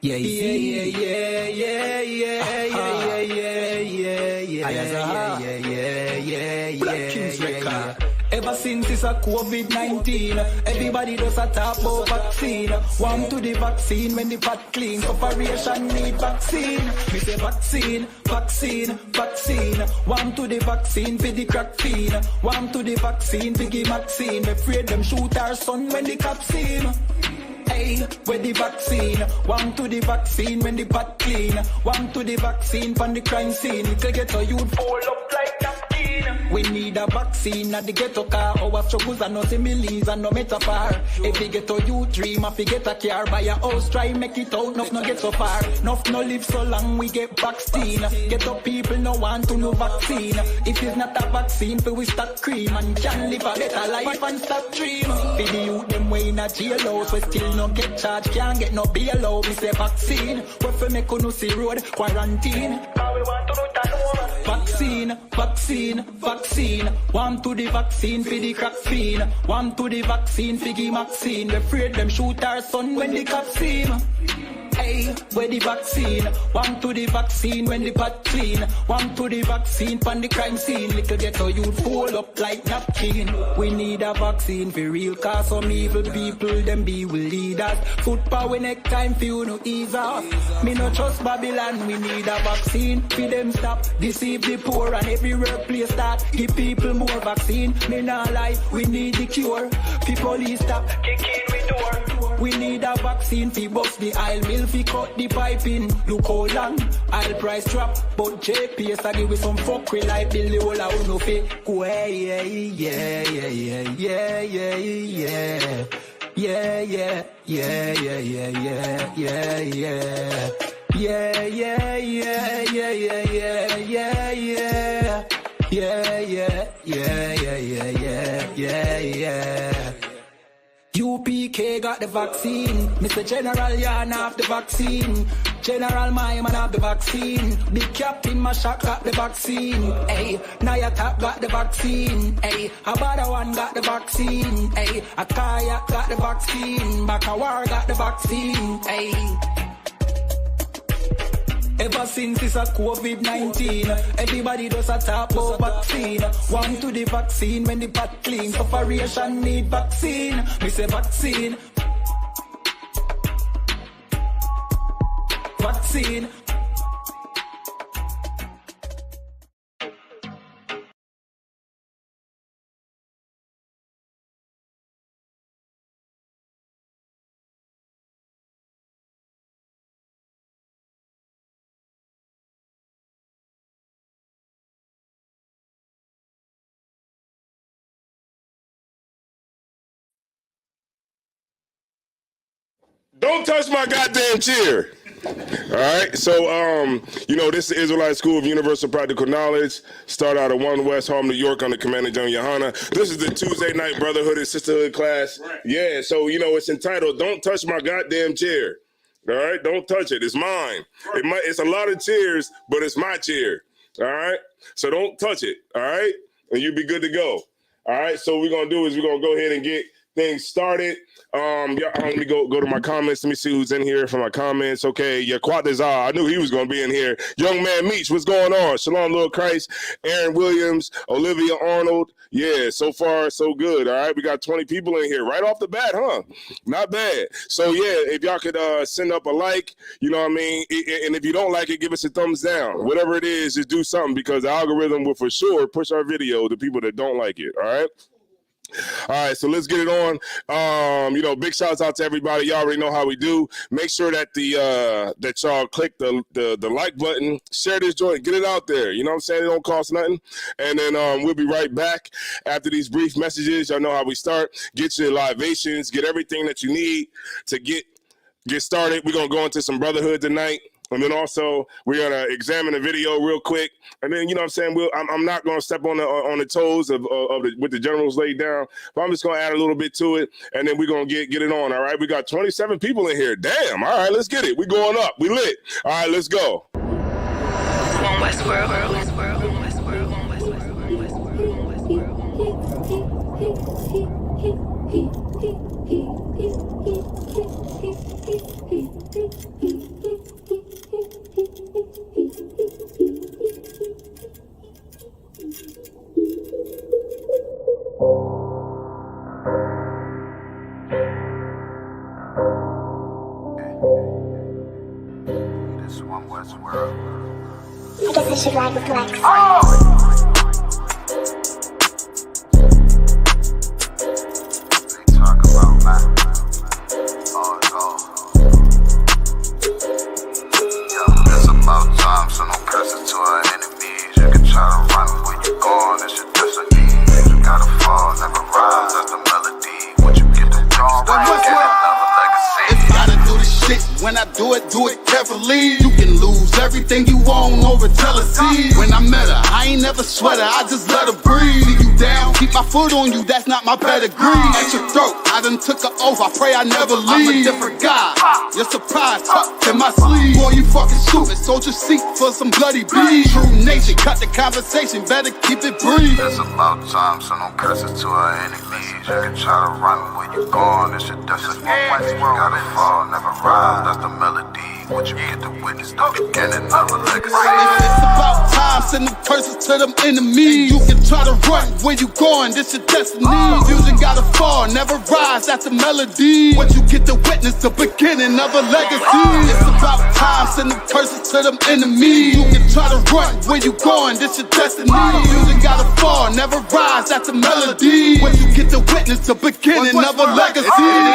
Yeah, yeah, yeah, yeah, yeah, yeah, yeah, yeah, yeah. Ever since it's a COVID-19, everybody does a talk about vaccine. Warm to the vaccine when the pot clean. Operation need vaccine. Me say vaccine, vaccine, vaccine. Warm to the vaccine for the crack fiend. Warm to the vaccine for the vaccine. Afraid them shoot our son when the cops see him. Hey, where the vaccine? One to the vaccine when the pot clean. One to the vaccine from the crime scene. Little ghetto youth fall up like napkin. We need a vaccine at the ghetto car. Our struggles are not similes and no metaphor. If we get a youth dream, if we get a car, buy a house, try make it out, no get so far. Nuff no live so long, we get vaccine. Get up people no want to no vaccine. If it's not a vaccine, we start cream and can live a better life and stop dream. For the youth them way in a jail house, we still no get charged, can't get no bail out. We say vaccine, we fi make no see road quarantine. How we want to do that home? Vaccine, vaccine, vaccine. One to the vaccine for the crack fiend. One to the vaccine for the vaccine. We afraid them shoot our son when the cops see him. Hey, where the vaccine? One to the vaccine when the pot clean. One to the vaccine from the crime scene. Little ghetto youth fall up like napkin. We need a vaccine for real, cause some evil people them be will lead us. Foot power next time for you no ease off. Me no trust Babylon, we need a vaccine. For them stop, deceive the poor and every workplace start. Give people more vaccine. Me nah lie, we need the cure. For police stop, kick in with door. We need a vaccine for bust the aisle mill. Fi cut the pipe in, look how long I'll price drop, but JPS I give we some fuck we like Billy Ola who no fake. Go yeah, yeah, yeah, yeah, yeah, yeah, yeah, yeah, yeah, yeah, yeah, yeah, yeah, yeah, yeah. Yeah, yeah, yeah, yeah, yeah, yeah, yeah, yeah. Yeah, yeah, yeah, yeah, yeah, yeah, yeah. UPK got the vaccine. Mr. General Yarn have the vaccine. General my man have the vaccine. Big Captain Mashak got the vaccine. Hey, Nayatap got the vaccine. Hey, Abada one got the vaccine. Hey, Akaya got the vaccine. Bakawar got the vaccine. Hey. Ever since it's a COVID-19, everybody does a talk about vaccine. One to the vaccine when the pot clean. Operation need vaccine. Me say vaccine. Vaccine. Don't touch my goddamn chair. All right, so you know, this is the Israelite School of Universal Practical Knowledge. Start out of 1 West Harlem, New York, under Commander John Yohana. This is the Tuesday night brotherhood and sisterhood class. Right. Yeah, so you know it's entitled "Don't Touch My Goddamn Chair." All right, don't touch it. It's mine. Right. It's a lot of chairs, but it's my chair. All right, so don't touch it. All right, and you'll be good to go. All right, so what we're gonna do is we're gonna go ahead and get things started. Let me go to my comments. Let me see who's in here for my comments. Okay, Yaquatazar. I knew he was going to be in here. Young man Meech, what's going on? Shalom, Lil Christ. Aaron Williams, Olivia Arnold. Yeah, so far so good. All right, we got 20 people in here right off the bat, huh? Not bad. So yeah, if y'all could send up a like, you know what I mean, and if you don't like it, give us a thumbs down. Whatever it is, just do something because the algorithm will for sure push our video to people that don't like it. All right. All right, so let's get it on. You know, big shouts out to everybody. Y'all already know how we do. Make sure that that y'all click the like button, share this joint, get it out there. You know what I'm saying? It don't cost nothing. And then we'll be right back after these brief messages. Y'all know how we start. Get your libations, get everything that you need to get started. We're gonna go into some brotherhood tonight. And then also we're gonna examine the video real quick, and then you know what I'm saying. I'm not gonna step on the toes of what the generals laid down, but I'm just gonna add a little bit to it, and then we're gonna get it on. All right, we got 27 people in here. Damn. All right, let's get it. We going up. We lit. All right, let's go. One West World. She like with flex. Talk about man. It's about time, so no pressure to our enemies. You can try to run where you going, it's your destiny. You gotta fall, never rise, that's the melody. What you get the dawn right, get another legacy. Gotta do the shit, when I do it carefully. You can lose everything you own over jealousy. When I met her, I ain't never sweat her, I just let her breathe. See you down, keep my foot on you, that's not my pedigree. At your throat, I done took an oath, I pray I never leave. I'm a different guy, you're surprised, tucked in my sleeve. Boy, you fucking stupid, sold your seat for some bloody bees. True nation, cut the conversation, better keep it brief. It's about time, so no curses to our enemies. You can try to run where you going, it's your destiny. You gotta fall, never rise, that's the melody. What you get to witness, the beginning of a legacy. It's about time, send them curses to them enemies. You can try to run where you going, this your destiny. Confusion gotta fall, never rise, that's the melody. What you get to witness, the beginning of a legacy. It's about time, send them curses to them enemies. You can try to run where you going, this your destiny. Confusion gotta fall, never rise, that's the melody. What you get to witness, the beginning of a legacy.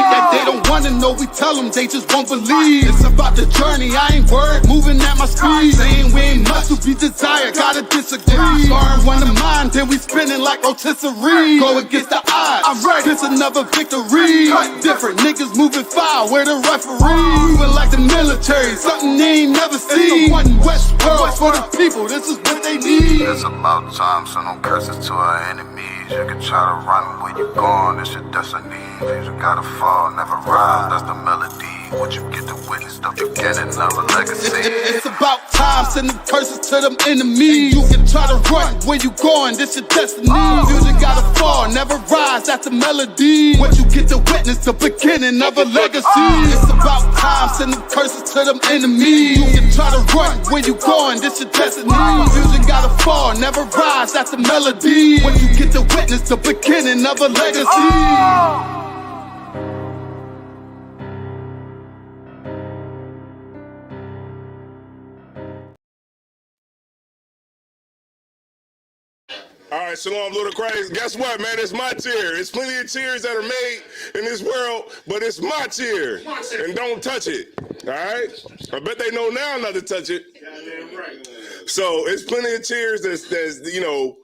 That they don't wanna know, we tell them, they just won't believe. It's about the journey, I ain't worried, moving at my speed. Saying we ain't much to be desired, gotta disagree. Learn one of mine, then we spinning like rotisserie. Go against the odds, I'm ready, it's another victory. Cut different, niggas moving foul, where the referee. Moving like the military, something they ain't never seen. One West world for the people, this is what they need. It's about time, so no curses to our enemies. You can try to run where you going, it's your destiny. You gotta fall, never rise, that's the melody. What you get to witness, the beginning of a legacy. It's about time, send them curses to them enemies. You can try to run where you going, this your destiny. Music gotta fall, never rise, that's the melody. What you get to witness, the beginning of a legacy. It's about time, send them curses to them enemies. You can try to run where you going, this your destiny. Music gotta fall, never rise, that's the melody. What you get to witness, the beginning of a legacy. All right, Shalom, little Christ. Guess what, man? It's my tier. It's plenty of tiers that are made in this world, but it's my tier. And don't touch it. All right? I bet they know now not to touch it. So it's plenty of tiers that's you know,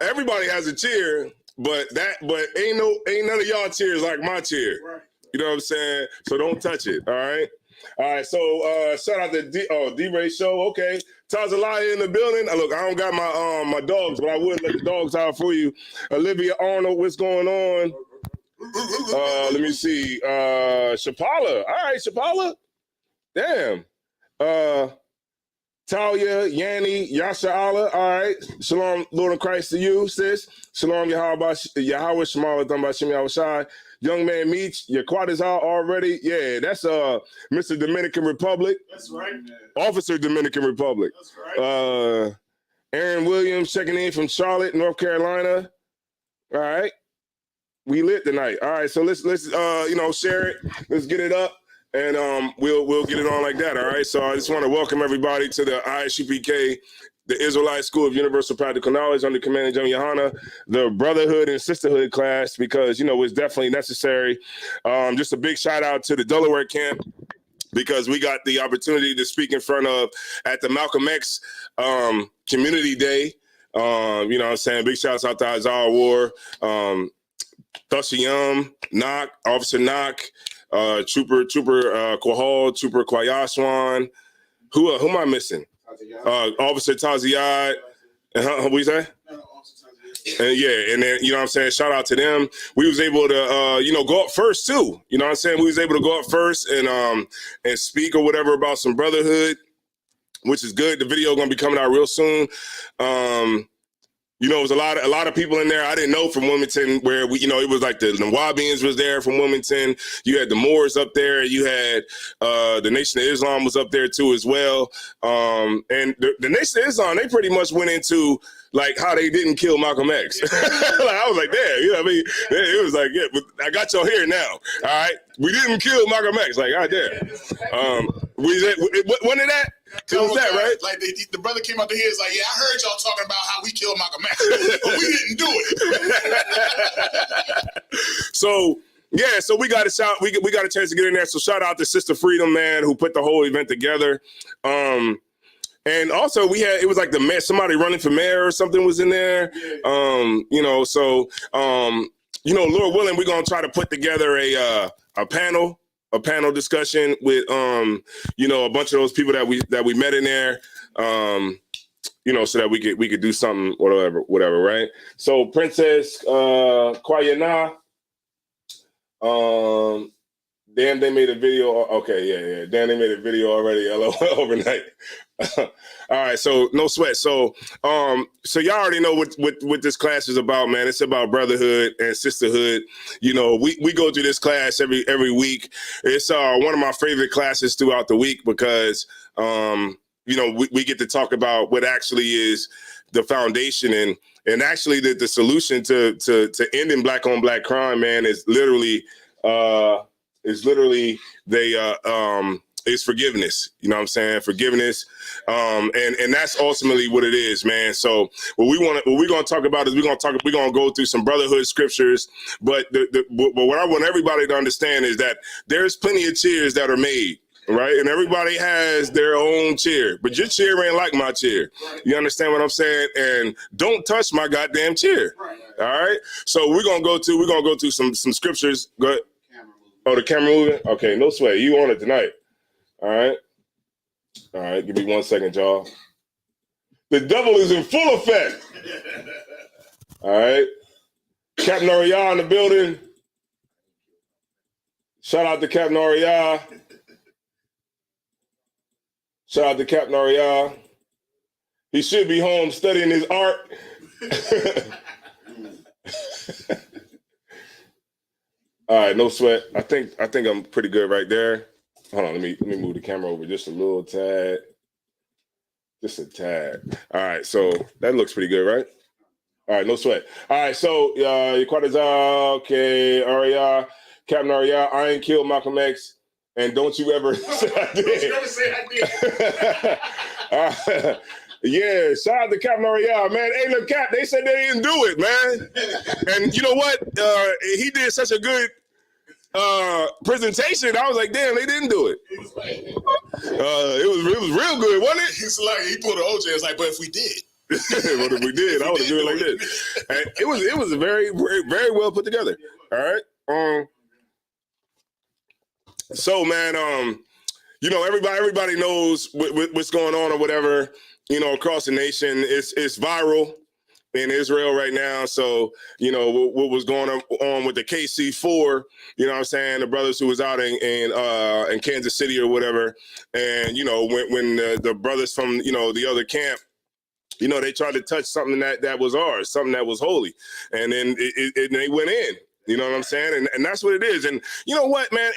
everybody has a tier, but ain't none of y'all tiers like my tier. You know what I'm saying? So don't touch it. All right. All right. So shout out to D-Ray Show. Okay. Tazalaya in the building. Look, I don't got my dogs, but I would let the dogs out for you. Olivia Arnold, what's going on? Let me see. Shapala. All right, Shapala. Damn. Talia, Yanni, Yasha Allah. All right. Shalom, Lord of Christ to you, sis. Shalom, Yahweh, Shemala, Thambashim, Yahweh Shai. Young man Meech, your quad is out already. Yeah, that's Mr. Dominican Republic. That's right. Officer Dominican Republic. That's right. Aaron Williams checking in from Charlotte, North Carolina. All right. We lit tonight. All right, so let's share it. Let's get it up. And we'll get it on like that, all right? So I just want to welcome everybody to the ISUPK, the Israelite School of Universal Practical Knowledge under Commander General Yohana, the Brotherhood and Sisterhood class, because, you know, it's definitely necessary. Just a big shout out to the Delaware camp, because we got the opportunity to speak in front of at the Malcolm X Community Day. You know what I'm saying? Big shouts out to Isaiah War, Thusiyam, Knock, Officer Knock, Trooper Quahal, Trooper Quayaswan. Who am I missing? Officer Taziad. What you say? And yeah, and then, you know what I'm saying, shout out to them. We was able to, go up first too. You know what I'm saying? We was able to go up first and speak or whatever about some brotherhood, which is good. The video gonna be coming out real soon. It was a lot of people in there I didn't know from Wilmington, where it was like the Nawabians was there from Wilmington. You had the Moors up there. You had the Nation of Islam was up there too as well. And the Nation of Islam, they pretty much went into like how they didn't kill Malcolm X. Like, I was like, damn, you know what I mean? It was like, yeah, but I got y'all here now. All right, we didn't kill Malcolm X. Like, god damn. When did that? It was that, right? Like the brother came out the here, is like, yeah, I heard y'all talking about how we killed Malcolm X, but we didn't do it. So yeah, so we got a shout. We got a chance to get in there. So shout out to Sister Freedom, man, who put the whole event together. And also it was like the mayor, somebody running for mayor or something was in there. You know, so you know, Lord willing, we're gonna try to put together a panel discussion with you know, a bunch of those people that we met in there. You know, so that we could do something, whatever, right? So Princess Kwayana, damn, they made a video. Okay, yeah. Damn, they made a video already. Overnight. All right, so no sweat. So so y'all already know what this class is about, man. It's about brotherhood and sisterhood. You know, we go through this class every week. It's one of my favorite classes throughout the week because you know, we get to talk about what actually is the foundation and actually the solution to ending black on black crime, man, is literally is forgiveness. You know what I'm saying? Forgiveness. And that's ultimately what it is, man. So what we're going to talk about is we're going to go through some brotherhood scriptures. But what I want everybody to understand is that there's plenty of cheers that are made. Right, and everybody has their own chair, but your chair ain't like my chair. You understand what I'm saying? And don't touch my goddamn chair. All right. So we're gonna go through some scriptures. Go ahead. Oh, the camera moving. Okay, no sweat. You on it tonight? All right. Give me 1 second, y'all. The devil is in full effect. All right. Captain Oriya in the building. Shout out to Captain Oriya. Shout out to Captain Oriya. He should be home studying his art. All right, no sweat. I think I'm pretty good right there. Hold on, let me move the camera over just a little tad. Just a tad. All right, so that looks pretty good, right? All right, no sweat. All right, so okay, Oriya, Captain Oriya, I ain't killed Malcolm X. And don't you ever say I did. Don't you ever say I did. Yeah, shout out to Captain Oriya, man. Hey, look, Cap, they said they didn't do it, man. And you know what? He did such a good presentation. I was like, damn, they didn't do it. It was real good, wasn't it? It's like he pulled an OJ. It's like, but if we did. What if we did? I would have done it like this. And it was very, very, very well put together. All right. So, man, you know, everybody knows what's going on or whatever, you know, across the nation. It's viral in Israel right now. So, you know, what was going on with the KC4, you know what I'm saying? The brothers who was out in Kansas City or whatever. And, you know, when the brothers from, you know, the other camp, you know, they tried to touch something that was ours, something that was holy. And then they went in. You know what I'm saying? And that's what it is. And you know what, man?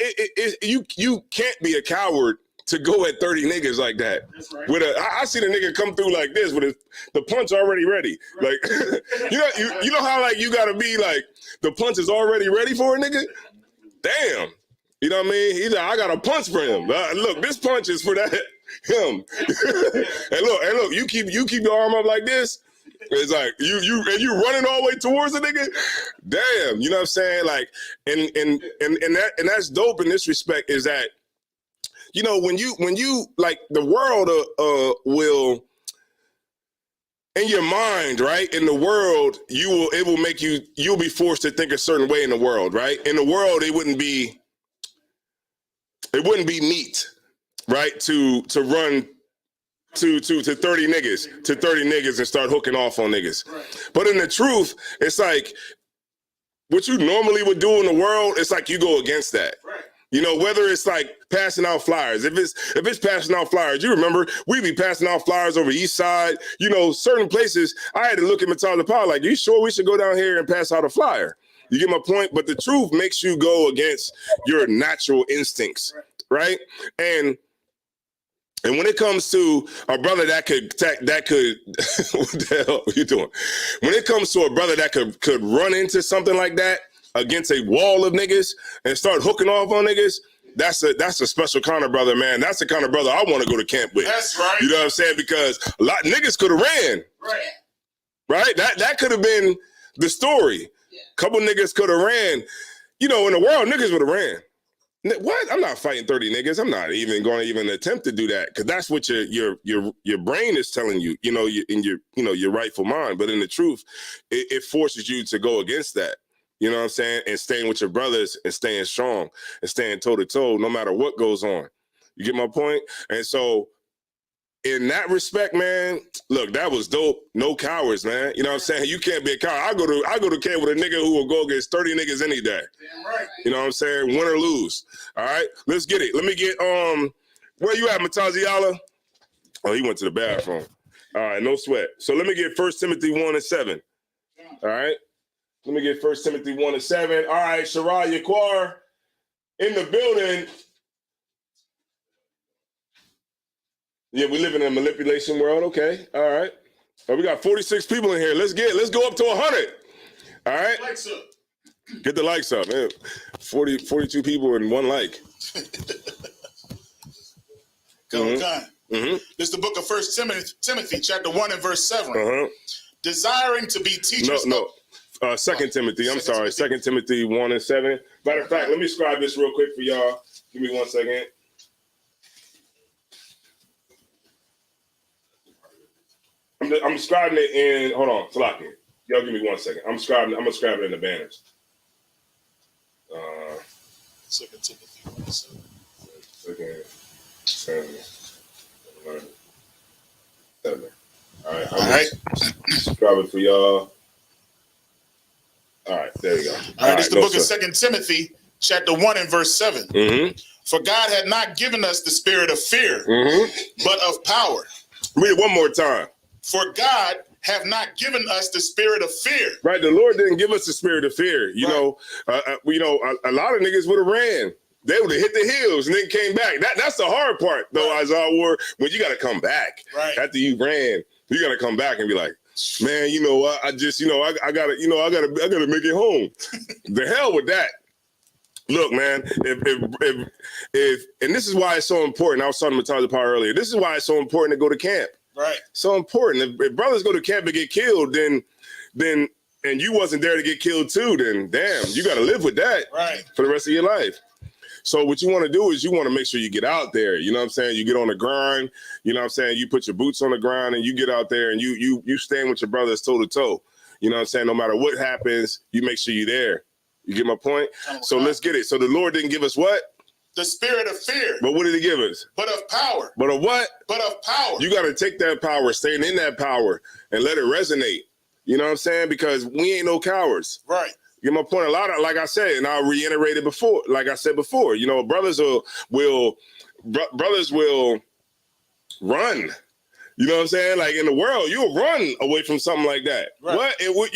You can't be a coward to go at 30 niggas like that. That's right. I seen a nigga come through like this with the punch already ready. Right. Like, you know how like you gotta be like the punch is already ready for a nigga? Damn. You know what I mean? He's like, I got a punch for him. Look, this punch is for him. and look, you keep your arm up like this. It's like you running all the way towards the nigga. Damn, you know what I'm saying? Like, and that's dope in this respect is that, you know, when you like the world will in your mind, right? In the world, it will make you'll be forced to think a certain way in the world, right? In the world, it wouldn't be neat, right? To run to 30 niggas and start hooking off on niggas. Right. But in the truth, it's like what you normally would do in the world, it's like you go against that. Right. You know, whether it's like passing out flyers, if it's passing out flyers, you remember we be passing out flyers over the east side, you know, certain places. I had to look at Metallica Power like, you sure we should go down here and pass out a flyer? You get my point? But the truth makes you go against your natural instincts, right? And when it comes to a brother that could what the hell are you doing? When it comes to a brother that could run into something like that against a wall of niggas and start hooking off on niggas, that's a special kind of brother, man. That's the kind of brother I want to go to camp with. That's right. You know what I'm saying? Because a lot niggas could have ran. Right? That could have been the story. Couple niggas could have ran. You know, in the world, niggas would have ran. What? I'm not fighting 30 niggas. I'm not even going to even attempt to do that, because that's what your brain is telling you. You know, in your rightful mind. But in the truth, it forces you to go against that. You know what I'm saying? And staying with your brothers and staying strong and staying toe to toe, no matter what goes on. You get my point? And so, in that respect, man, look, that was dope. No cowards, man. You know what I'm saying? You can't be a coward. I go to camp with a nigga who will go against 30 niggas any day. Damn right. You know what I'm saying? Win or lose. All right, let's get it. Let me get where you at, Mataziala? Oh, he went to the bathroom. All right, no sweat. So let me get 1 Timothy 1:7. All right. Let me get 1 Timothy 1:7. All right, Shariah Yaquar in the building. Yeah, we live in a manipulation world. Okay, all right. Oh, we got 46 people in here. Let's go up to 100. All right. Likes up. Get the likes up, man. 42 people and 1 like. This is the book of 1 Timothy, chapter 1 and verse 7. Desiring to be teachers. No. 2 Timothy. I'm sorry. 2 Timothy 1:7. Matter of fact, let me scribe this real quick for y'all. Give me 1 second. I'm scribing it in. Hold on, Talaki. Y'all give me 1 second. I'm gonna scribe it in the banners. 2 Timothy 1:7. 7. All right. All right. Scribe it for y'all. All right, there you go. All right, this is the book of 2 Timothy, chapter 1 and verse 7. For God had not given us the spirit of fear, but of power. Read it one more time. For God have not given us the spirit of fear. Right, the Lord didn't give us the spirit of fear. You know, a lot of niggas would have ran. They would have hit the hills and then came back. That's the hard part, though, Isaiah Ward. When you got to come back after you ran, you got to come back and be like, man, you know what? I just, I gotta make it home. The hell with that. Look, man, if and this is why it's so important. I was talking to Mataza Power earlier. This is why it's so important to go to camp. Right. So important. If brothers go to camp and get killed, then and you wasn't there to get killed too, then damn, you got to live with that for the rest of your life. So what you want to do is you want to make sure you get out there. You know what I'm saying? You get on the grind. You know what I'm saying? You put your boots on the ground and you get out there and you stand with your brothers toe to toe. You know what I'm saying? No matter what happens, you make sure you're there. You get my point? So let's get it. So the Lord didn't give us what? The spirit of fear. But what did he give us? But of power. But of what? But of power. You got to take that power, staying in that power, and let it resonate. You know what I'm saying? Because we ain't no cowards. Right. You get my point? A lot of, like I said, and I'll reiterate it before, like I said before, brothers will run. You know what I'm saying? Like in the world, you'll run away from something like that. Right. What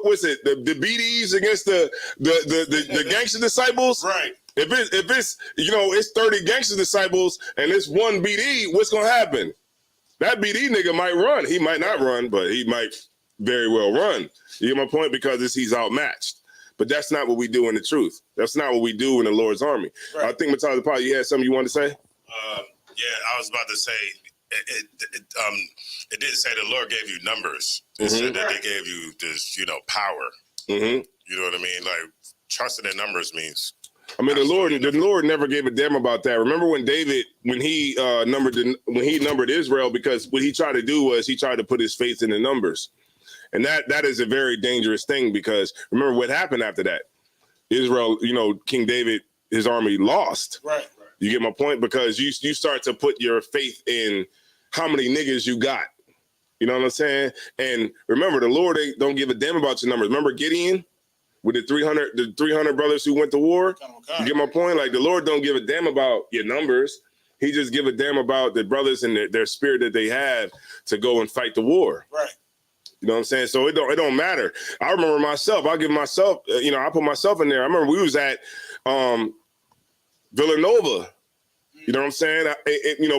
was it? The BDs against the gangster disciples? Right. If it's it's 30 gangster disciples and it's one BD, what's gonna happen? That BD nigga might run. He might not run, but he might very well run. You get my point? Because he's outmatched. But that's not what we do in the truth. That's not what we do in the Lord's army. Right. I think, Mataza Paul, you had something you wanted to say? Yeah, I was about to say, it didn't say the Lord gave you numbers. It said that they gave you this, power. You know what I mean? Like, trusting in numbers means... the Lord never gave a damn about that. Remember when David, when he numbered Israel, because what he tried to do was he tried to put his faith in the numbers. And that is a very dangerous thing, because remember what happened after that. Israel, King David, his army lost. Right. You get my point? Because you start to put your faith in how many niggas you got. You know what I'm saying? And remember, the Lord don't give a damn about your numbers. Remember Gideon with the 300 brothers who went to war? You get my point? Like, the Lord don't give a damn about your numbers. He just give a damn about the brothers and their spirit that they have to go and fight the war. Right. You know what I'm saying? So it don't matter. I remember myself. I give myself, I put myself in there. I remember we was at Villanova. You know what I'm saying?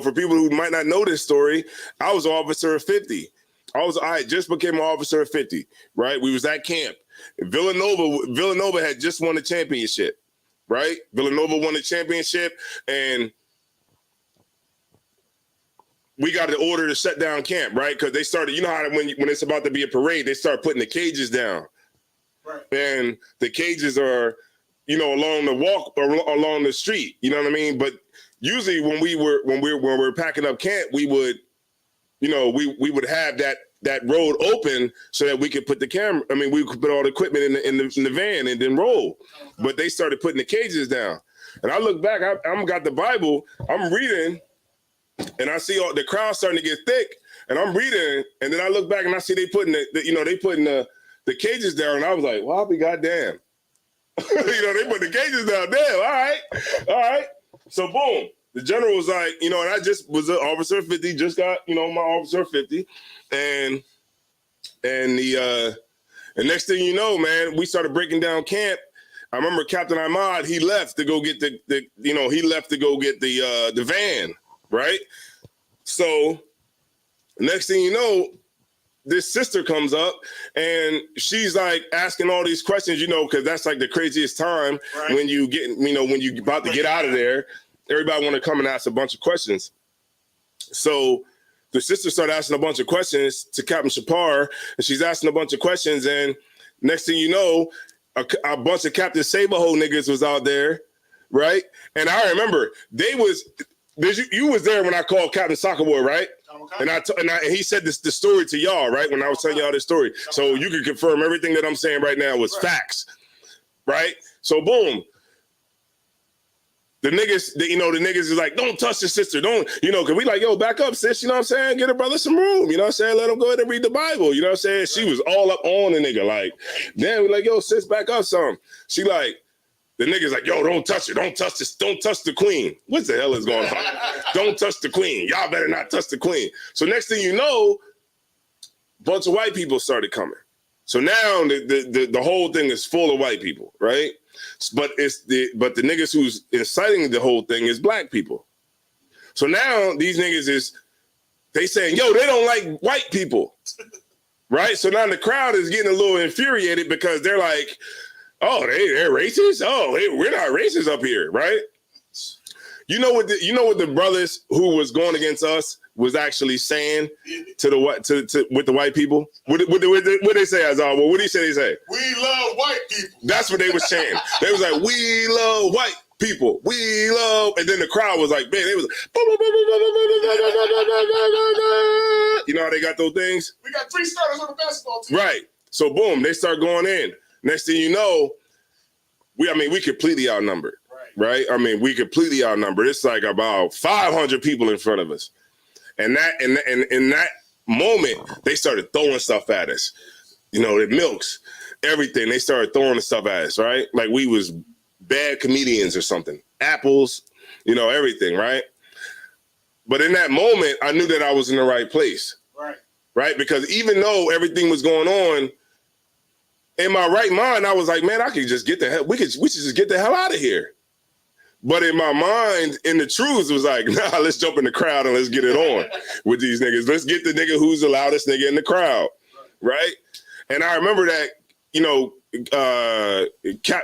For people who might not know this story, I was an officer of 50. I just became an officer of 50, right? We was at camp. Villanova had just won the championship. right? Villanova won the championship, and we got the order to shut down camp, right? Because they started, you know how when it's about to be a parade, they start putting the cages down. Right. And the cages are, along the walk or along the street. You know what I mean? But usually when we were packing up camp, we would, we would have that road open so that we could put the camera. I mean, we could put all the equipment in the van and then roll. But they started putting the cages down. And I look back, I'm got the Bible, I'm reading, and I see all the crowd starting to get thick, and I'm reading, and then I look back and I see they putting the cages down, and I was like, well, I'll be goddamn. They put the cages down. Damn, all right. So boom, the general was like, and I just was an officer 50, just got, my officer 50, and the next thing you know, man, we started breaking down camp. I remember Captain Ahmad, he left to go get the van, right? So next thing you know, this sister comes up and she's like asking all these questions, because that's like the craziest time when you get, when you about to get out of there, everybody want to come and ask a bunch of questions. So the sister started asking a bunch of questions to Captain Shapar, and she's asking a bunch of questions, and next thing you know, a bunch of Captain Saberho niggas was out there, right? And I remember you was there when I called Captain Soccer Boy, right? And he said the story to y'all, right? When I was telling y'all this story. So you can confirm everything that I'm saying right now was facts, right? So boom. The niggas, the niggas is like, don't touch the sister. Don't, because we like, yo, back up, sis. You know what I'm saying? Get her brother some room. You know what I'm saying? Let him go ahead and read the Bible. You know what I'm saying? She was all up on the nigga. Like, then we like, yo, sis, back up some. She like, the nigga's like, yo, don't touch her. Don't touch this. Don't touch the queen. What the hell is going on? Don't touch the queen. Y'all better not touch the queen. So next thing you know, a bunch of white people started coming. So now the whole thing is full of white people, right? But the niggas who's inciting the whole thing is black people. So now these niggas they saying, yo, they don't like white people, right? So now the crowd is getting a little infuriated because they're like, oh, they're racist? Oh, we're not racist up here, right? You know what the brothers who was going against us was actually saying with the white people? What they say, Azar? What did he say? They say, we love white people. That's what they was saying. They was like, we love white people. We love, and then the crowd was like, man, they was like, you know how they got those things? We got 3 starters on the basketball team. Right. So boom, they start going in. Next thing you know, we completely outnumbered. Right? I mean, we completely outnumbered. It's like about 500 people in front of us. And in that moment, they started throwing stuff at us. The milks, everything. They started throwing the stuff at us, right? Like we was bad comedians or something. Apples, everything, right? But in that moment, I knew that I was in the right place. Right? Because even though everything was going on, in my right mind, I was like, man, I could just get the hell, we should just get the hell out of here. But in my mind, in the truth, it was like, nah, let's jump in the crowd and let's get it on with these niggas. Let's get the nigga who's the loudest nigga in the crowd, right? And I remember that,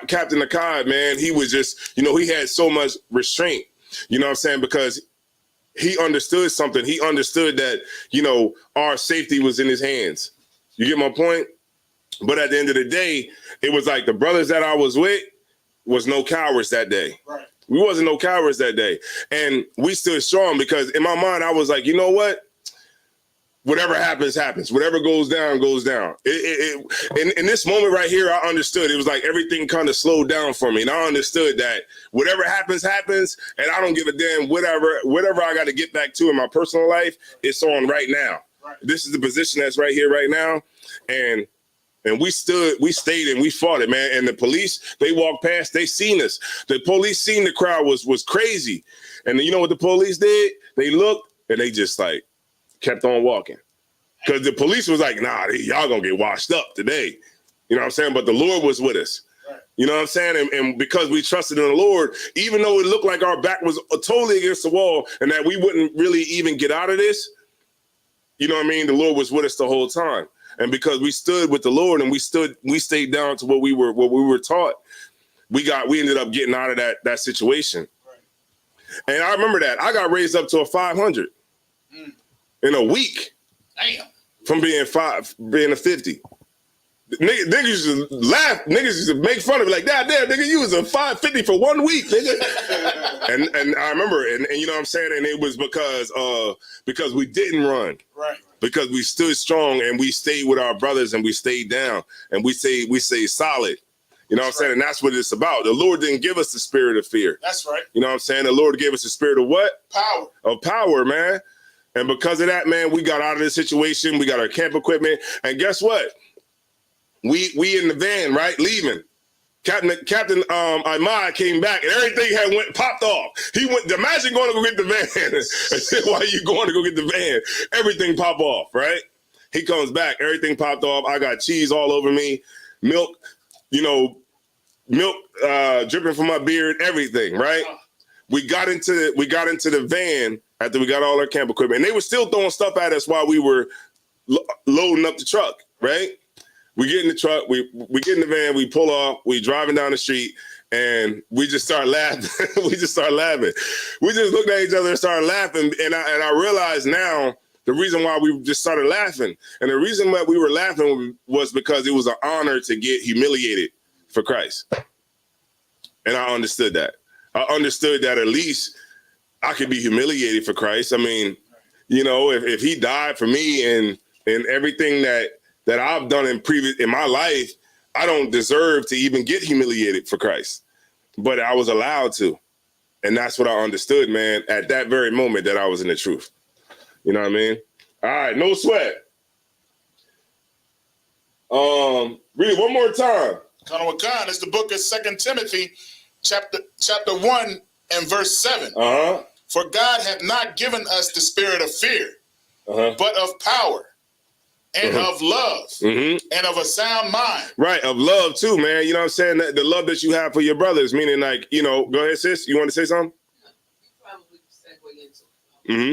Captain Akkad, man, he was just, he had so much restraint, you know what I'm saying? Because he understood something. He understood that, our safety was in his hands. You get my point? But at the end of the day, it was like the brothers that I was with was no cowards that day. Right. We wasn't no cowards that day. And we stood strong because in my mind, I was like, you know what? Whatever happens, happens. Whatever goes down, goes down. In this moment right here, I understood. It was like everything kind of slowed down for me. And I understood that whatever happens, happens. And I don't give a damn whatever I got to get back to in my personal life, it's on right now. Right. This is the position that's right here, right now. And we stayed and we fought it, man. And the police, they walked past, they seen us. The police seen the crowd was crazy. And you know what the police did? They looked and they just like kept on walking. Because the police was like, nah, y'all gonna get washed up today. You know what I'm saying? But the Lord was with us. Right. You know what I'm saying? And because we trusted in the Lord, even though it looked like our back was totally against the wall and that we wouldn't really even get out of this, you know what I mean? The Lord was with us the whole time. And because we stood with the Lord and we stayed down to what we were taught, we ended up getting out of that situation. Right. And I remember that. I got raised up to a 500 in a week. Damn. From being a 50. Niggas used to laugh. Niggas used to make fun of me like, damn, nigga, you was a 550 for 1 week, nigga. and I remember, and you know what I'm saying? And it was because we didn't run. Right. Because we stood strong and we stayed with our brothers and we stayed down and we stayed solid. You know what I'm saying? And that's what it's about. The Lord didn't give us the spirit of fear. That's right. You know what I'm saying? The Lord gave us the spirit of what? Power. Of power, man. And because of that, man, we got out of the situation. We got our camp equipment. And guess what? We in the van, right? Leaving. Captain Ahmad came back and everything had popped off. He went, imagine going to go get the van. I said, why are you going to go get the van? Everything popped off, right? He comes back, everything popped off. I got cheese all over me, milk, dripping from my beard, everything, right? We got into the van after we got all our camp equipment. And they were still throwing stuff at us while we were loading up the truck, right? We get in the truck, we get in the van, we pull off, we driving down the street, and we just start laughing. We just looked at each other and started laughing. And I realized now the reason why we just started laughing. And the reason why we were laughing was because it was an honor to get humiliated for Christ. And I understood that. I understood that at least I could be humiliated for Christ. I mean, if he died for me and everything that I've done in my life, I don't deserve to even get humiliated for Christ. But I was allowed to. And that's what I understood, man, at that very moment that I was in the truth. You know what I mean? All right, no sweat. Read it one more time. Kanawakan, it's the book of 2 Timothy, chapter 1 and verse 7. Uh-huh. For God hath not given us the spirit of fear, but of power and of love and of a sound mind. Right, of love too, man. You know what I'm saying? The love that you have for your brothers, meaning like, go ahead, sis. You want to say something? Probably segue into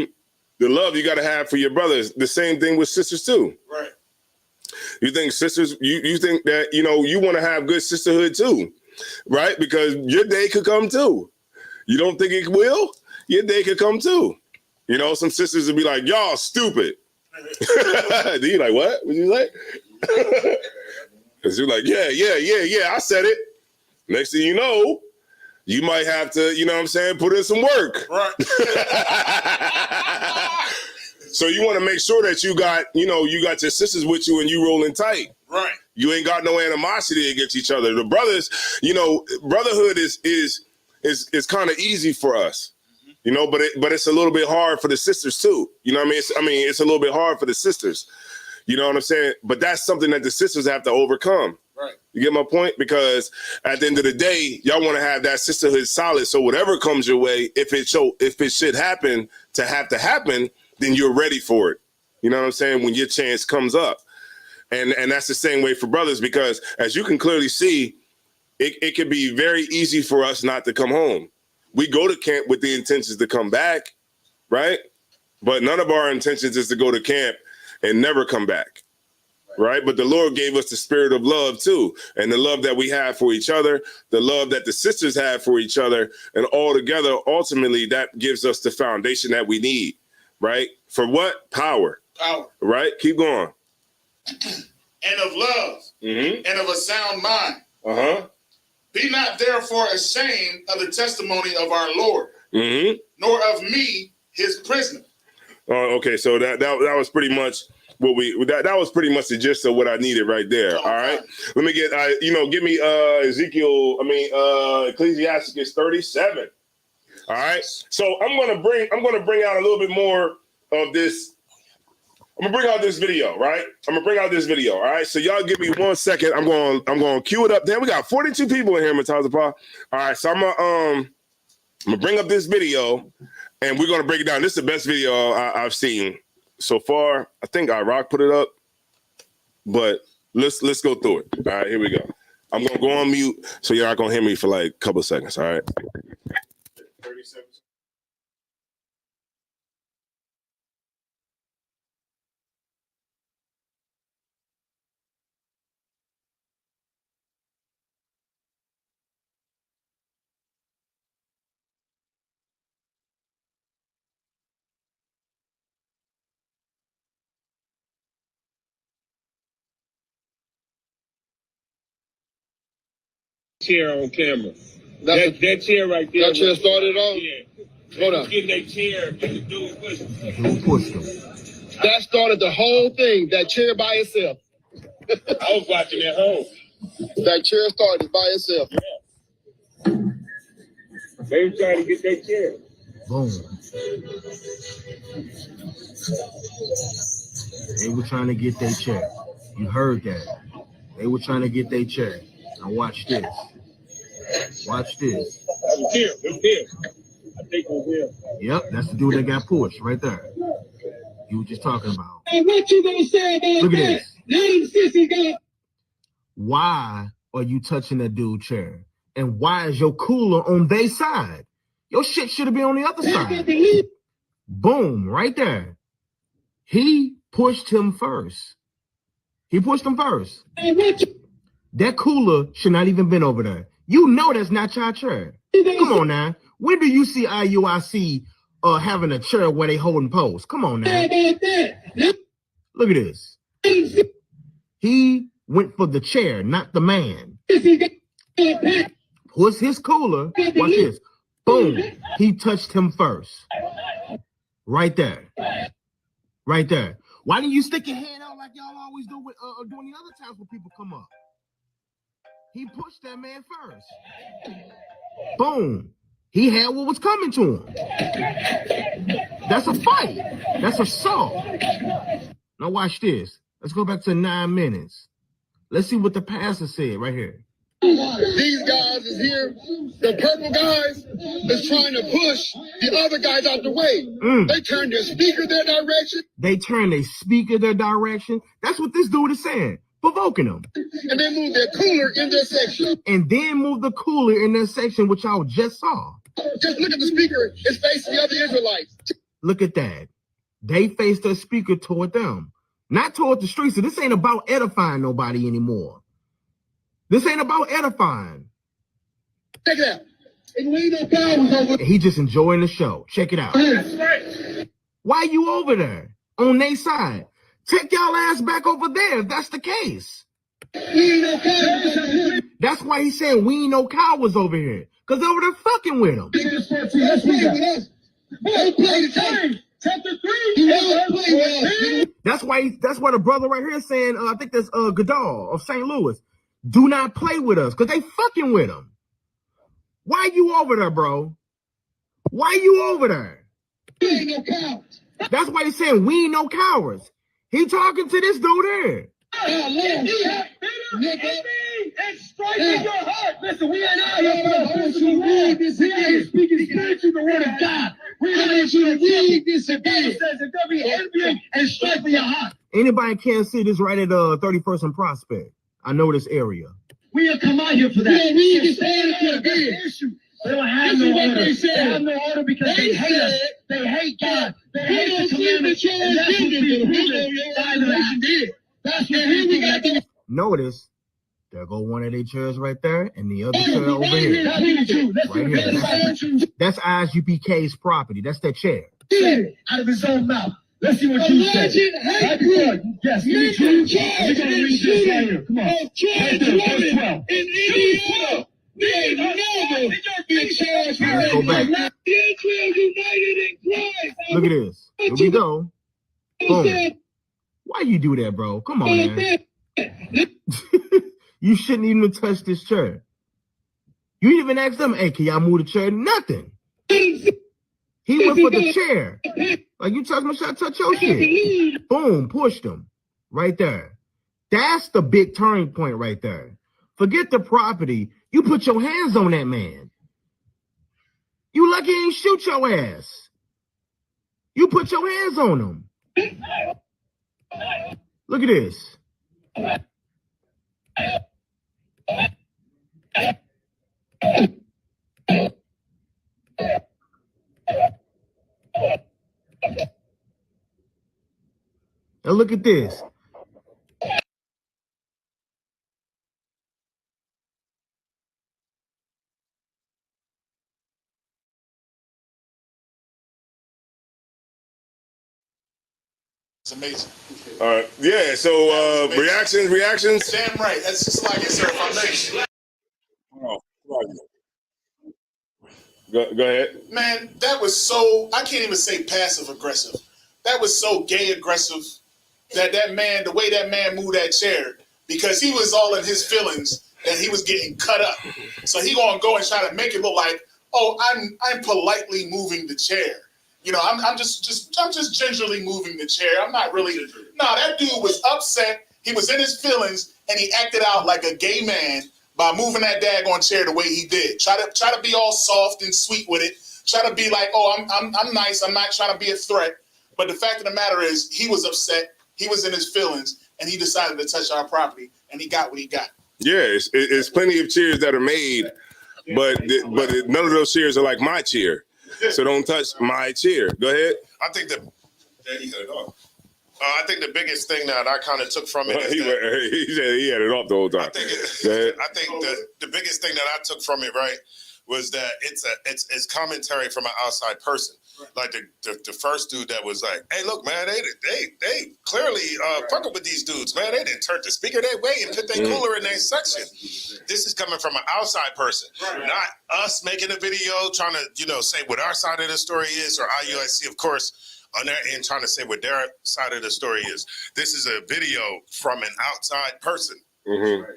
it. The love you got to have for your brothers. The same thing with sisters too. Right. You think sisters, you think that, you want to have good sisterhood too, right? Because your day could come too. You don't think it will? Your day could come too. Some sisters would be like, y'all stupid. Then you like, what? What you like? Because you're like, yeah, I said it. Next thing you know, you might have to, put in some work. Right. So you want to make sure that you got your sisters with you and you rolling tight. Right. You ain't got no animosity against each other. The brothers, brotherhood is kind of easy for us. But it's a little bit hard for the sisters too. You know what I mean? It's a little bit hard for the sisters. You know what I'm saying? But that's something that the sisters have to overcome. Right. You get my point? Because at the end of the day, y'all want to have that sisterhood solid. So whatever comes your way, if it should happen, then you're ready for it. You know what I'm saying? When your chance comes up. And that's the same way for brothers, because as you can clearly see, it can be very easy for us not to come home. We go to camp with the intentions to come back, right? But none of our intentions is to go to camp and never come back, right? But the Lord gave us the spirit of love too, and the love that we have for each other, the love that the sisters have for each other, and all together, ultimately, that gives us the foundation that we need, right? For what? Power. Power. Right? Keep going. And of love and of a sound mind. Uh-huh. Be not therefore ashamed of the testimony of our Lord, nor of me, his prisoner. Okay, so that was pretty much what that was pretty much the gist of what I needed right there. All right, let me get give me Ecclesiastes 37. All right, so I'm gonna bring out a little bit more of this. I'm gonna bring out this video, right? All right, so y'all give me 1 second. I'm going to cue it up. Damn, we got 42 people in here, Mataza Pa. All right, so I'm gonna bring up this video, and we're gonna break it down. This is the best video I've seen so far. I think Rock put it up, but let's go through it. All right, here we go. I'm gonna go on mute, so you're not gonna hear me for like a couple of seconds. All right. 37. Chair on camera. That chair right there. That chair started on? Yeah. Hold on. Getting that chair and the dude pushed him. Who pushed him? That started the whole thing. That chair by itself. I was watching at home. That chair started by itself. They were trying to get that chair. Boom. They were trying to get their chair. You heard that. They were trying to get their chair. Now watch this. Watch this. It was him. I think it was him. Yep, that's the dude that got pushed right there. You were just talking about. Hey, what you gonna say about Look at that? this. Why are you touching that dude's chair? And why is your cooler on their side? Your shit should have been on the other side. Boom, right there. He pushed him first. That cooler should not even been over there. You know that's not your chair. Come on now. When do you see IUIC having a chair where they holding posts? Come on now. Look at this. He went for the chair, not the man. Push his cooler. Watch this. Boom. He touched him first. Right there. Right there. Why didn't you stick your hand out like y'all always do with doing the other times when people come up? He pushed that man first. Boom. He had what was coming to him. That's a fight. That's assault. Now watch this. Let's go back to 9 minutes. Let's see what the pastor said right here. These guys is here. The purple guys is trying to push the other guys out the way. They turn their speaker their direction. That's what this dude is saying. Provoking them. And they move their cooler in their section. Which y'all just saw. Just look at the speaker. It's facing the other Israelites. Look at that. They faced their speaker toward them. Not toward the streets. So this ain't about edifying nobody anymore. This ain't about edifying. Check it out. He just enjoying the show. Check it out. Why you over there on their side? Take y'all ass back over there if that's the case. That's why he's saying we ain't no cowards over here. Because over there fucking with him. That's why the brother right here is saying, I think that's Goodall of St. Louis. Do not play with us, because they fucking with him. Why you over there, bro? Why you over there? That's why he's saying we ain't no cowards. He talking to this dude here. It's striking your heart. Listen, we ain't out here to read this again. Speaking spiritually the word of God. We want you to read this again. It says it could be envying and striking your heart. Anybody can't see this right at 31st and Prospect. I know this area. We have come out here for that. Yeah, read this issue. They don't have no order. They have no order because they hate us. They hate God. They hate the commandments. And that's what we violation did. That's what we got to. Notice, there go one of their chairs right there, and the other chair over here. Right here. That's ISUPK's property. That's their chair. Out of his own mouth. Let's see what you say. Yes, me too. We're going to read this right here. Come on. In India. Let's go back. Look at this. Here we go. Boom. Why you do that, bro? Come on, man. You shouldn't even touch this chair. You didn't even ask them, hey, can y'all move the chair? Nothing. He went for the chair. Like, you touch my shit, touch your shit. Boom, pushed him. Right there. That's the big turning point right there. Forget the property. You put your hands on that man. You lucky he ain't shoot your ass. You put your hands on him. Look at this. Now look at this. It's amazing. All right. Yeah, so reactions. Damn right. That's just like it's her foundation. Oh. Go ahead. Man, that was so, I can't even say passive aggressive. That was so gay aggressive that man, the way that man moved that chair, because he was all in his feelings that he was getting cut up. So he gonna go and try to make it look like, oh, I'm politely moving the chair. You know, I'm just gingerly moving the chair. I'm not really. No, that dude was upset. He was in his feelings, and he acted out like a gay man by moving that daggone chair the way he did. Try to be all soft and sweet with it. Try to be like, oh, I'm nice. I'm not trying to be a threat. But the fact of the matter is, he was upset. He was in his feelings, and he decided to touch our property, and he got what he got. Yeah, it's plenty of chairs that are made, but none of those chairs are like my chair. So don't touch my chair. Go ahead. I think I think the biggest thing that I kind of took from it is he said he had it off the whole time. I think the biggest thing that I took from it, right, was that it's commentary from an outside person. Like the first dude that was like, hey, look, man, they clearly fucking with these dudes, man. They didn't turn the speaker their way and put their cooler in their section. This is coming from an outside person, not us making a video trying to, say what our side of the story is, or IUIC, of course, on their end trying to say what their side of the story is. This is a video from an outside person. Mm-hmm.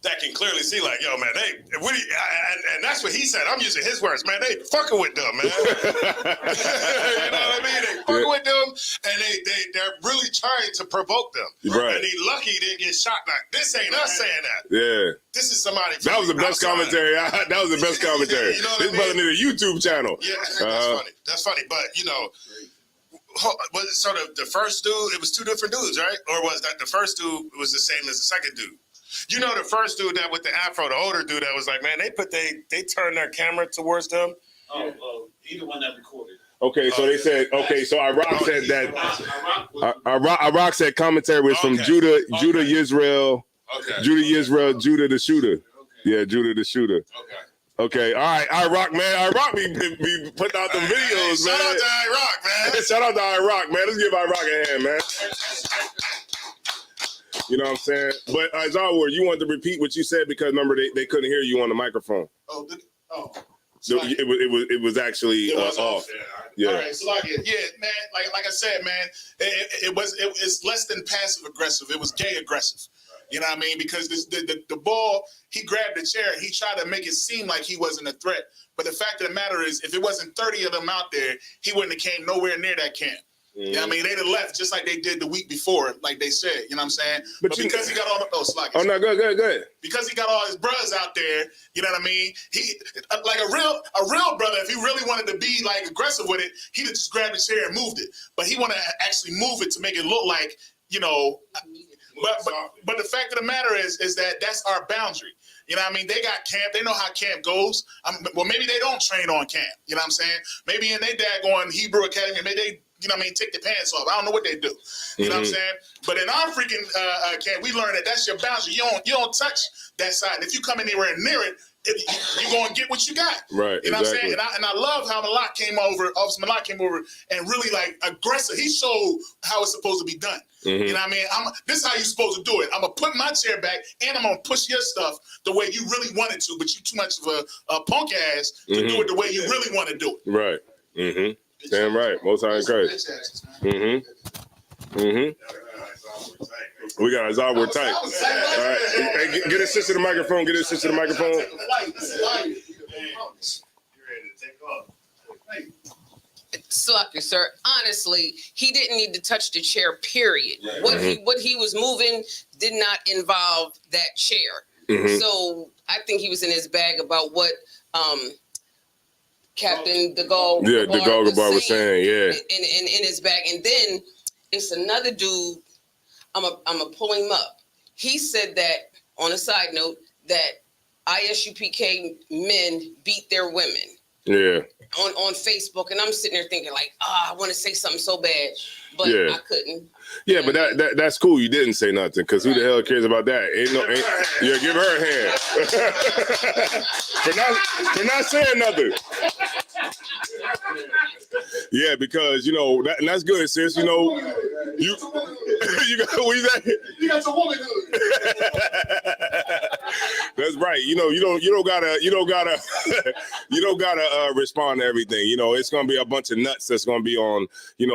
That can clearly see, like, yo, man, and that's what he said. I'm using his words, man. They fucking with them, man. You know what I mean? They fucking with them, and they're really trying to provoke them. Right. And he lucky he didn't get shot. Like, this ain't us saying that. Yeah. This is somebody. That was the best commentary. That was the best commentary. You know what this I mean? brother need a YouTube channel. Yeah, that's funny. That's funny, but so the first dude, it was two different dudes, right? Or was that the first dude was the same as the second dude? You know, the first dude that with the afro, the older dude that was like, man, they turned their camera towards them. Oh, he the one that recorded. Okay, so they said, so Iraq said that, Iraq said commentary was from Judah Yisrael, Judah the shooter. Yeah, Judah the shooter. Okay, all right, Iraq, man. Iraq be putting out the videos, man. Shout out to Iraq, man. Shout out to Iraq, man. Let's give Iraq a hand, man. You know what I'm saying? But Azawar, you wanted to repeat what you said because remember they couldn't hear you on the microphone. So it was actually off. Yeah. All right, so man, like I said, man, it's less than passive aggressive. It was gay aggressive. You know what I mean? Because the ball, he grabbed the chair. He tried to make it seem like he wasn't a threat. But the fact of the matter is, if it wasn't 30 of them out there, he wouldn't have came nowhere near that camp. Mm. You know what I mean? They'd have left just like they did the week before, like they said. You know what I'm saying? But because he got all the good. Because he got all his brothers out there, you know what I mean? He like a real brother. If he really wanted to be like aggressive with it, he'd have just grabbed the chair and moved it. But he wanted to actually move it to make it look like, But the fact of the matter is that that's our boundary. You know what I mean? They got camp. They know how camp goes. Well, maybe they don't train on camp. You know what I'm saying? Maybe in their daggone Hebrew Academy, maybe they, take their pants off. I don't know what they do. You know what I'm saying? But in our freaking camp, we learned that that's your boundary. You don't touch that side. If you come anywhere near it, you're going to get what you got. Right. You know what I'm saying? And I love how Officer Malak came over and really like aggressive. He showed how it's supposed to be done. Mm-hmm. You know what I mean? This is how you're supposed to do it. I'm going to put my chair back and I'm going to push your stuff the way you really wanted to, but you too much of a punk ass to do it the way you really want to do it. Right. Mm-hmm. Damn right. Most high and Christ. Mm-hmm. Mm-hmm. We got Azawar tight. All right. Hey, get his sister the microphone. Get his sister the microphone. Slucky, sir. Honestly, he didn't need to touch the chair, period. What he was moving did not involve that chair. Mm-hmm. So I think he was in his bag about what Captain DeGaulle was saying, in his bag. And then it's another dude, I'm a pull him up. He said that, on a side note, that ISUPK men beat their women. Yeah. On Facebook, and I'm sitting there thinking like, I want to say something so bad, but I couldn't. Yeah, but that's cool. You didn't say nothing because who the hell cares about that? Yeah, give her a hand for not saying nothing. Yeah, because and that's good, sis. You got what you say? You got some womanhood. That's right. You don't gotta respond to everything. It's gonna be a bunch of nuts that's gonna be on,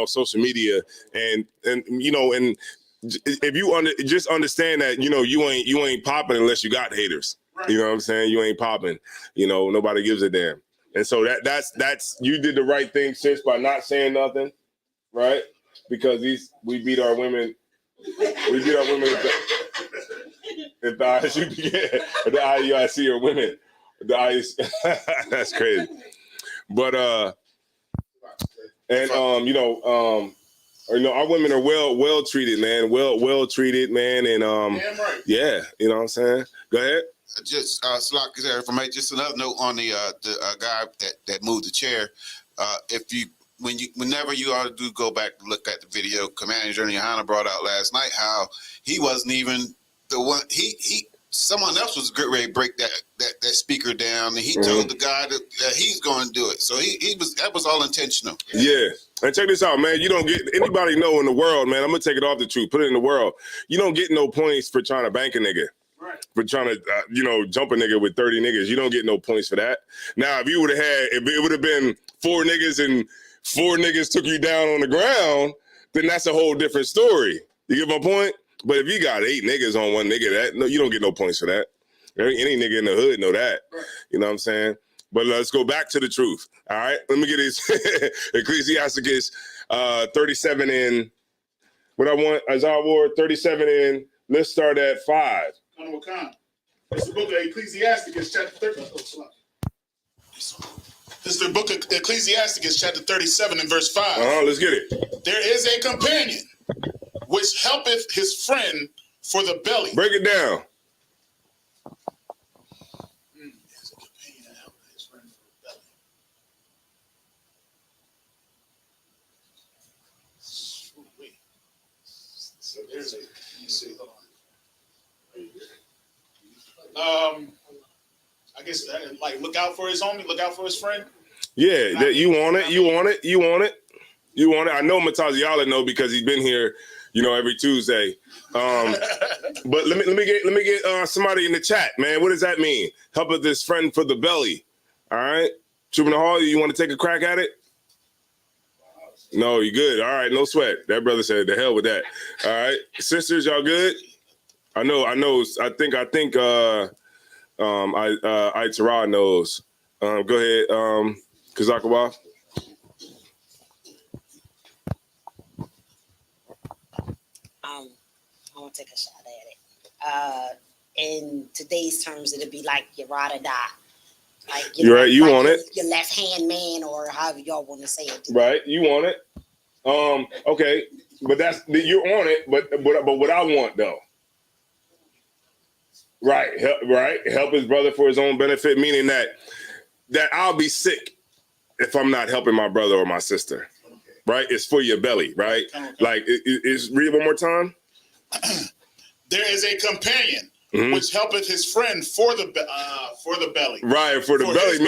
social media, and if you just understand that, you ain't popping unless you got haters. Right. You know what I'm saying? You ain't popping. Nobody gives a damn. And so that's you did the right thing, sis, by not saying nothing, right? Because we beat our women. We beat our women if the ISUPK, the IUIC or women. That's crazy. But our women are well treated, man. Well treated, man. And right. Yeah, you know what I'm saying? Go ahead. Just just another note on the guy that moved the chair. Whenever you ought to go back and look at the video, Commander General Yohana brought out last night how he wasn't even the one. Someone else was ready to break that speaker down, and he told the guy that he's going to do it. So that was all intentional. Yeah. And check this out, man. You don't get anybody know in the world, man. I'm gonna take it off the truth, put it in the world. You don't get no points for trying to bank a nigga. Right. For trying to, jump a nigga with 30 niggas. You don't get no points for that. Now, if you would have if it would have been 4 niggas and 4 niggas took you down on the ground, then that's a whole different story. You get my point? But if you got 8 niggas on one nigga, you don't get no points for that. Any nigga in the hood know that. Right. You know what I'm saying? But let's go back to the truth. All right? Let me get this. Ecclesiasticus 37 in, what I want, Isaiah Ward 37 in, let's start at 5. It's the book of Ecclesiasticus, chapter 30. This is the book of Ecclesiasticus, chapter 37, and verse 5. Let's get it. There is a companion which helpeth his friend for the belly. Break it down. There's a companion that helpeth his friend for the belly. Sweet. So there's let me see, hold on. I guess look out for his homie, look out for his friend. Yeah, you want it. I know Mataziala know because he's been here, every Tuesday. But let me get somebody in the chat, man. What does that mean? Help with this friend for the belly. All right, Trubin Hall, you want to take a crack at it? No, you good. All right, no sweat. That brother said, "The hell with that." All right, sisters, y'all good? I know. I think Tara knows. Go ahead, Kazakawa. I want to take a shot at it. In today's terms, it'd be like you ride or die. Like you're right. You want it? Your left hand man, or however y'all want to say it. Right. You want it? Okay, but you're on it. But what I want though. Right. Help his brother for his own benefit, meaning that I'll be sick if I'm not helping my brother or my sister. Right? It's for your belly, right? Like, read it one more time. There is a companion which helpeth his friend for the belly. Right, for the belly,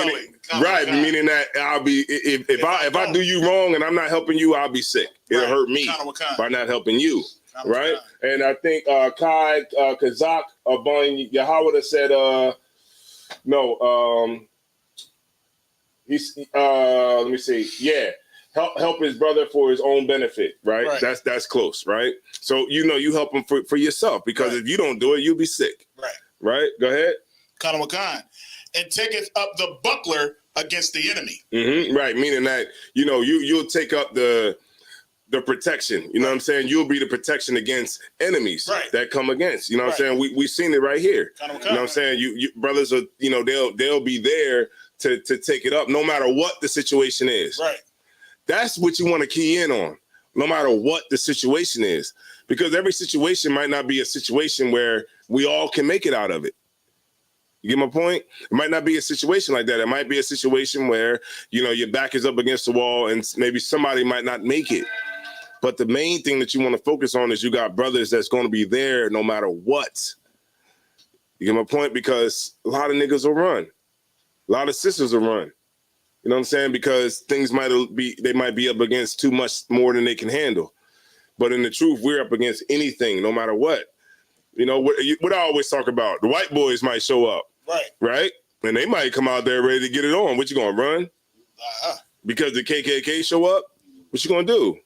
meaning that I'll be if I do you wrong and I'm not helping you, I'll be sick. It'll hurt me by not helping you. Right, and I think Kai Kazak Abun Yahweh said no. He's let me see. Yeah, help his brother for his own benefit. Right. That's close. Right. So you help him for yourself because if you don't do it, you'll be sick. Right. Go ahead. Kanawakan, and taketh up the buckler against the enemy. Right, meaning that you'll take up the protection. You know what I'm saying? You'll be the protection against enemies that come against. You know what I'm saying? We've seen it right here. You know what I'm saying? You brothers are, they'll be there to take it up no matter what the situation is. Right. That's what you want to key in on, no matter what the situation is. Because every situation might not be a situation where we all can make it out of it. You get my point? It might not be a situation like that. It might be a situation where, your back is up against the wall and maybe somebody might not make it. But the main thing that you want to focus on is you got brothers that's going to be there no matter what. You get my point? Because a lot of niggas will run. A lot of sisters will run. You know what I'm saying? Because things might be up against too much more than they can handle. But in the truth, we're up against anything, no matter what. You know, what I always talk about, the white boys might show up. Right? And they might come out there ready to get it on. What you gonna run? Because the KKK show up, what you gonna do?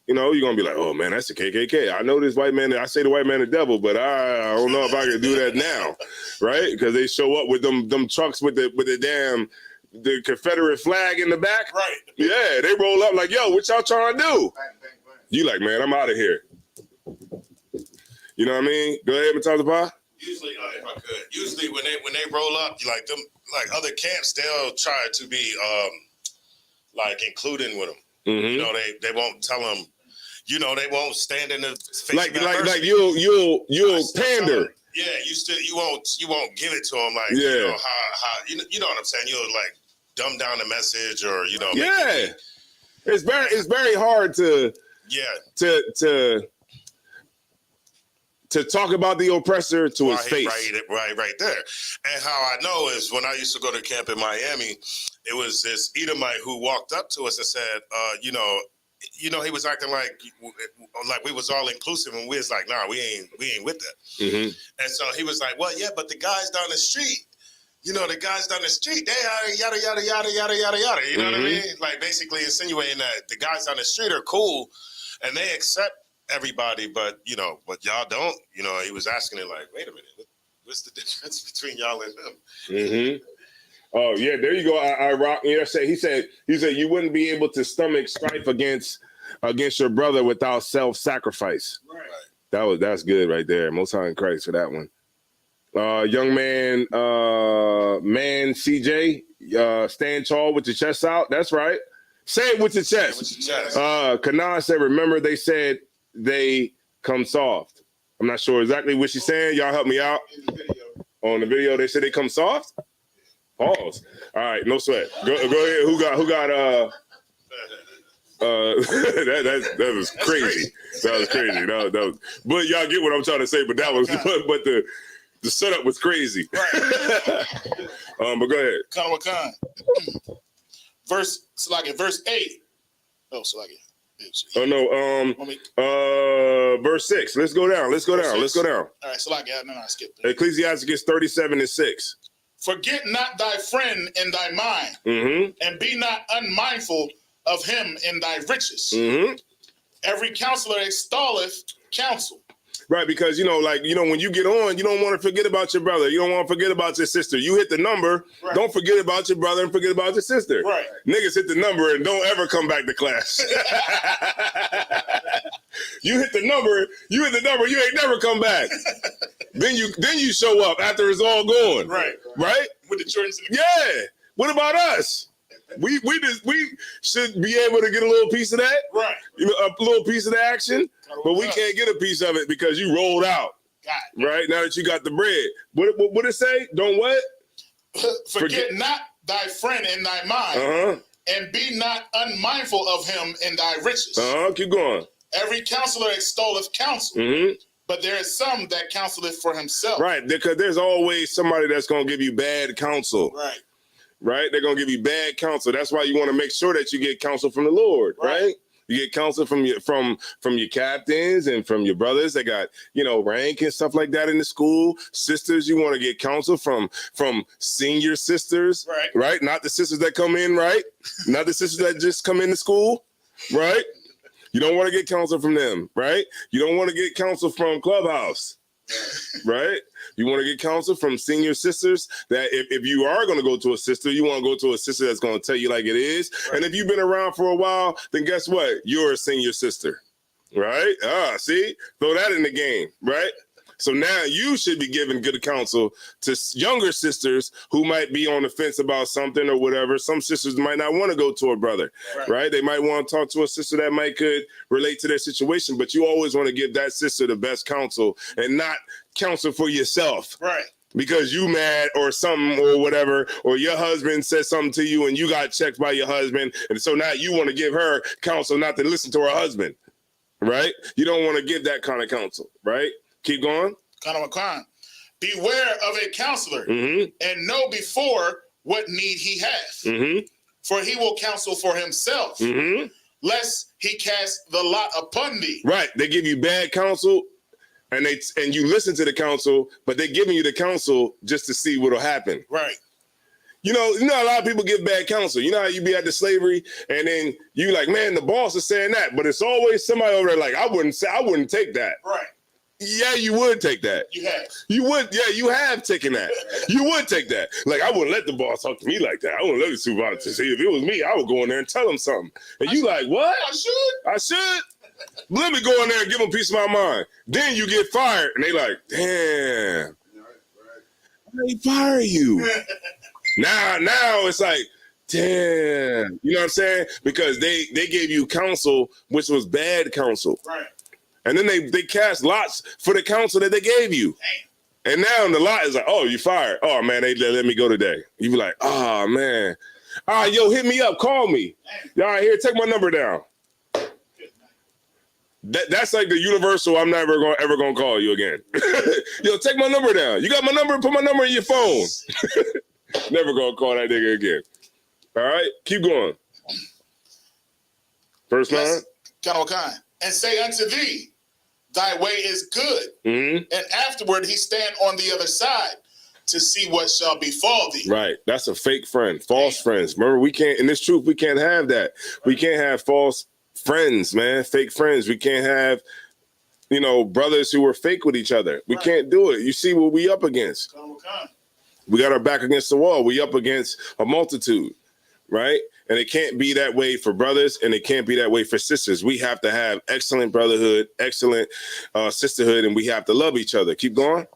You know, you're gonna be like, oh man, that's the KKK. I know this white man, I say the white man the devil, but I don't know if I can do that now, right? Because they show up with them trucks with the Confederate flag in the back. Right. Yeah, they roll up like, yo, what y'all trying to do? You like, man, I'm out of here. You know what I mean? Go ahead, Matazapa. Usually, if I could, usually when they roll up, like them, like other camps, they'll try to be like including with them. Mm-hmm. You know, they won't tell them. You know, they won't stand in the face like of you'll pander. Yeah, you won't give it to them like yeah. You know how you know what I'm saying. You'll like dumb down the message or you know. Yeah, it's very hard to to talk about the oppressor to his face. Right there. And how I know is when I used to go to camp in Miami, it was this Edomite who walked up to us and said, you know, he was acting like we was all inclusive, and we was like, nah, we ain't with that. Mm-hmm. And so he was like, well, yeah, but the guys down the street, you know, they are yada yada yada yada yada yada. You know what I mean? Like basically insinuating that the guys down the street are cool and they accept everybody, but you know, but y'all don't. You know, he was asking it like, wait a minute, what's the difference between y'all and them? Mm-hmm. Oh yeah, there you go. I rock. You know, he said you wouldn't be able to stomach strife against your brother without self-sacrifice. Right. That's good right there. Most High in Christ for that one. Young man, CJ, stand tall with your chest out. That's right. Say it with your chest. Kanan said, remember they said they come soft. I'm not sure exactly what she's saying. Y'all help me out. On the video, they said they come soft. Pause. All right, no sweat. Go ahead. Who got that was crazy. That was crazy. That was, but y'all get what I'm trying to say. But that was but the setup was crazy. Right. But go ahead. Khan. Verse 8. Oh, Salaki. Oh no. Verse 6. Let's go down. Let's go down. All right, Salaki. No, I skipped. Ecclesiastes 37:6. Forget not thy friend in thy mind, and be not unmindful of him in thy riches. Every counselor extolleth counsel. Right, because, when you get on, you don't want to forget about your brother. You don't want to forget about your sister. You hit the number, Don't forget about your brother and forget about your sister. Right. Niggas hit the number and don't ever come back to class. You hit the number, you ain't never come back. Then you show up after it's all gone. Right. With the children. Yeah. What about us? We should be able to get a little piece of that. Right. A little piece of the action. But we can't get a piece of it because you rolled out. Right? Now that you got the bread. What it say? Don't what? Forget not thy friend in thy mind. And be not unmindful of him in thy riches. Keep going. Every counselor extolleth counsel. But there is some that counseleth for himself. Right. Because there's always somebody that's going to give you bad counsel. Right? They're going to give you bad counsel. That's why you want to make sure that you get counsel from the Lord. Right? You get counsel from your captains and from your brothers that got, rank and stuff like that in the school. Sisters, you want to get counsel from senior sisters, right? Not the sisters that come in, right? Not the sisters that just come into school, right? You don't want to get counsel from them, right? You don't want to get counsel from Clubhouse, right? You want to get counsel from senior sisters that if you are going to go to a sister, you want to go to a sister that's going to tell you like it is. And if you've been around for a while, then guess what? You're a senior sister, right? See? Throw that in the game, right? So now you should be giving good counsel to younger sisters who might be on the fence about something or whatever. Some sisters might not want to go to a brother, right? They might want to talk to a sister that could relate to their situation, but you always want to give that sister the best counsel and not counsel for yourself. Right. Because you mad or something or whatever, or your husband said something to you and you got checked by your husband. And so now you want to give her counsel not to listen to her husband, right? You don't want to give that kind of counsel, right? Keep going. Beware of a counselor and know before what need he hath. For he will counsel for himself, lest he cast the lot upon thee. Right. They give you bad counsel and you listen to the counsel, but they're giving you the counsel just to see what'll happen. Right. You know, a lot of people give bad counsel. You know how you be at the slavery, and then you like, man, the boss is saying that, but it's always somebody over there like, I wouldn't take that. Right. Yeah, you would take that. You have. You would. Yeah, you have taken that. You would take that. Like, I wouldn't let the boss talk to me like that. I wouldn't let the supervisor say, if it was me, I would go in there and tell him something. And you like, what? I should. Let me go in there and give them peace of my mind. Then you get fired, and they like, damn, why they fire you? Now it's like, damn, you know what I'm saying? Because they gave you counsel, which was bad counsel. Right. And then they cast lots for the counsel that they gave you. Damn. And now the lot is like, oh, you fired. Oh, man, they let me go today. You be like, oh, man. All right, yo, hit me up. Call me. All right, here, take my number down. That's like the universal, I'm never ever going to call you again. Yo, take my number down. You got my number? Put my number in your phone. Never going to call that nigga again. All right, keep going. First line. And say unto thee, thy way is good. Mm-hmm. And afterward he stand on the other side to see what shall befall thee. Right. That's a fake friend. False friends. Remember, we can't, in this truth, we can't have that. We can't have false friends, man. Fake friends. We can't have, brothers who are fake with each other. We can't do it. You see what we up against. We got our back against the wall. We up against a multitude, right? And it can't be that way for brothers, and it can't be that way for sisters. We have to have excellent brotherhood, excellent sisterhood, and we have to love each other. Keep going.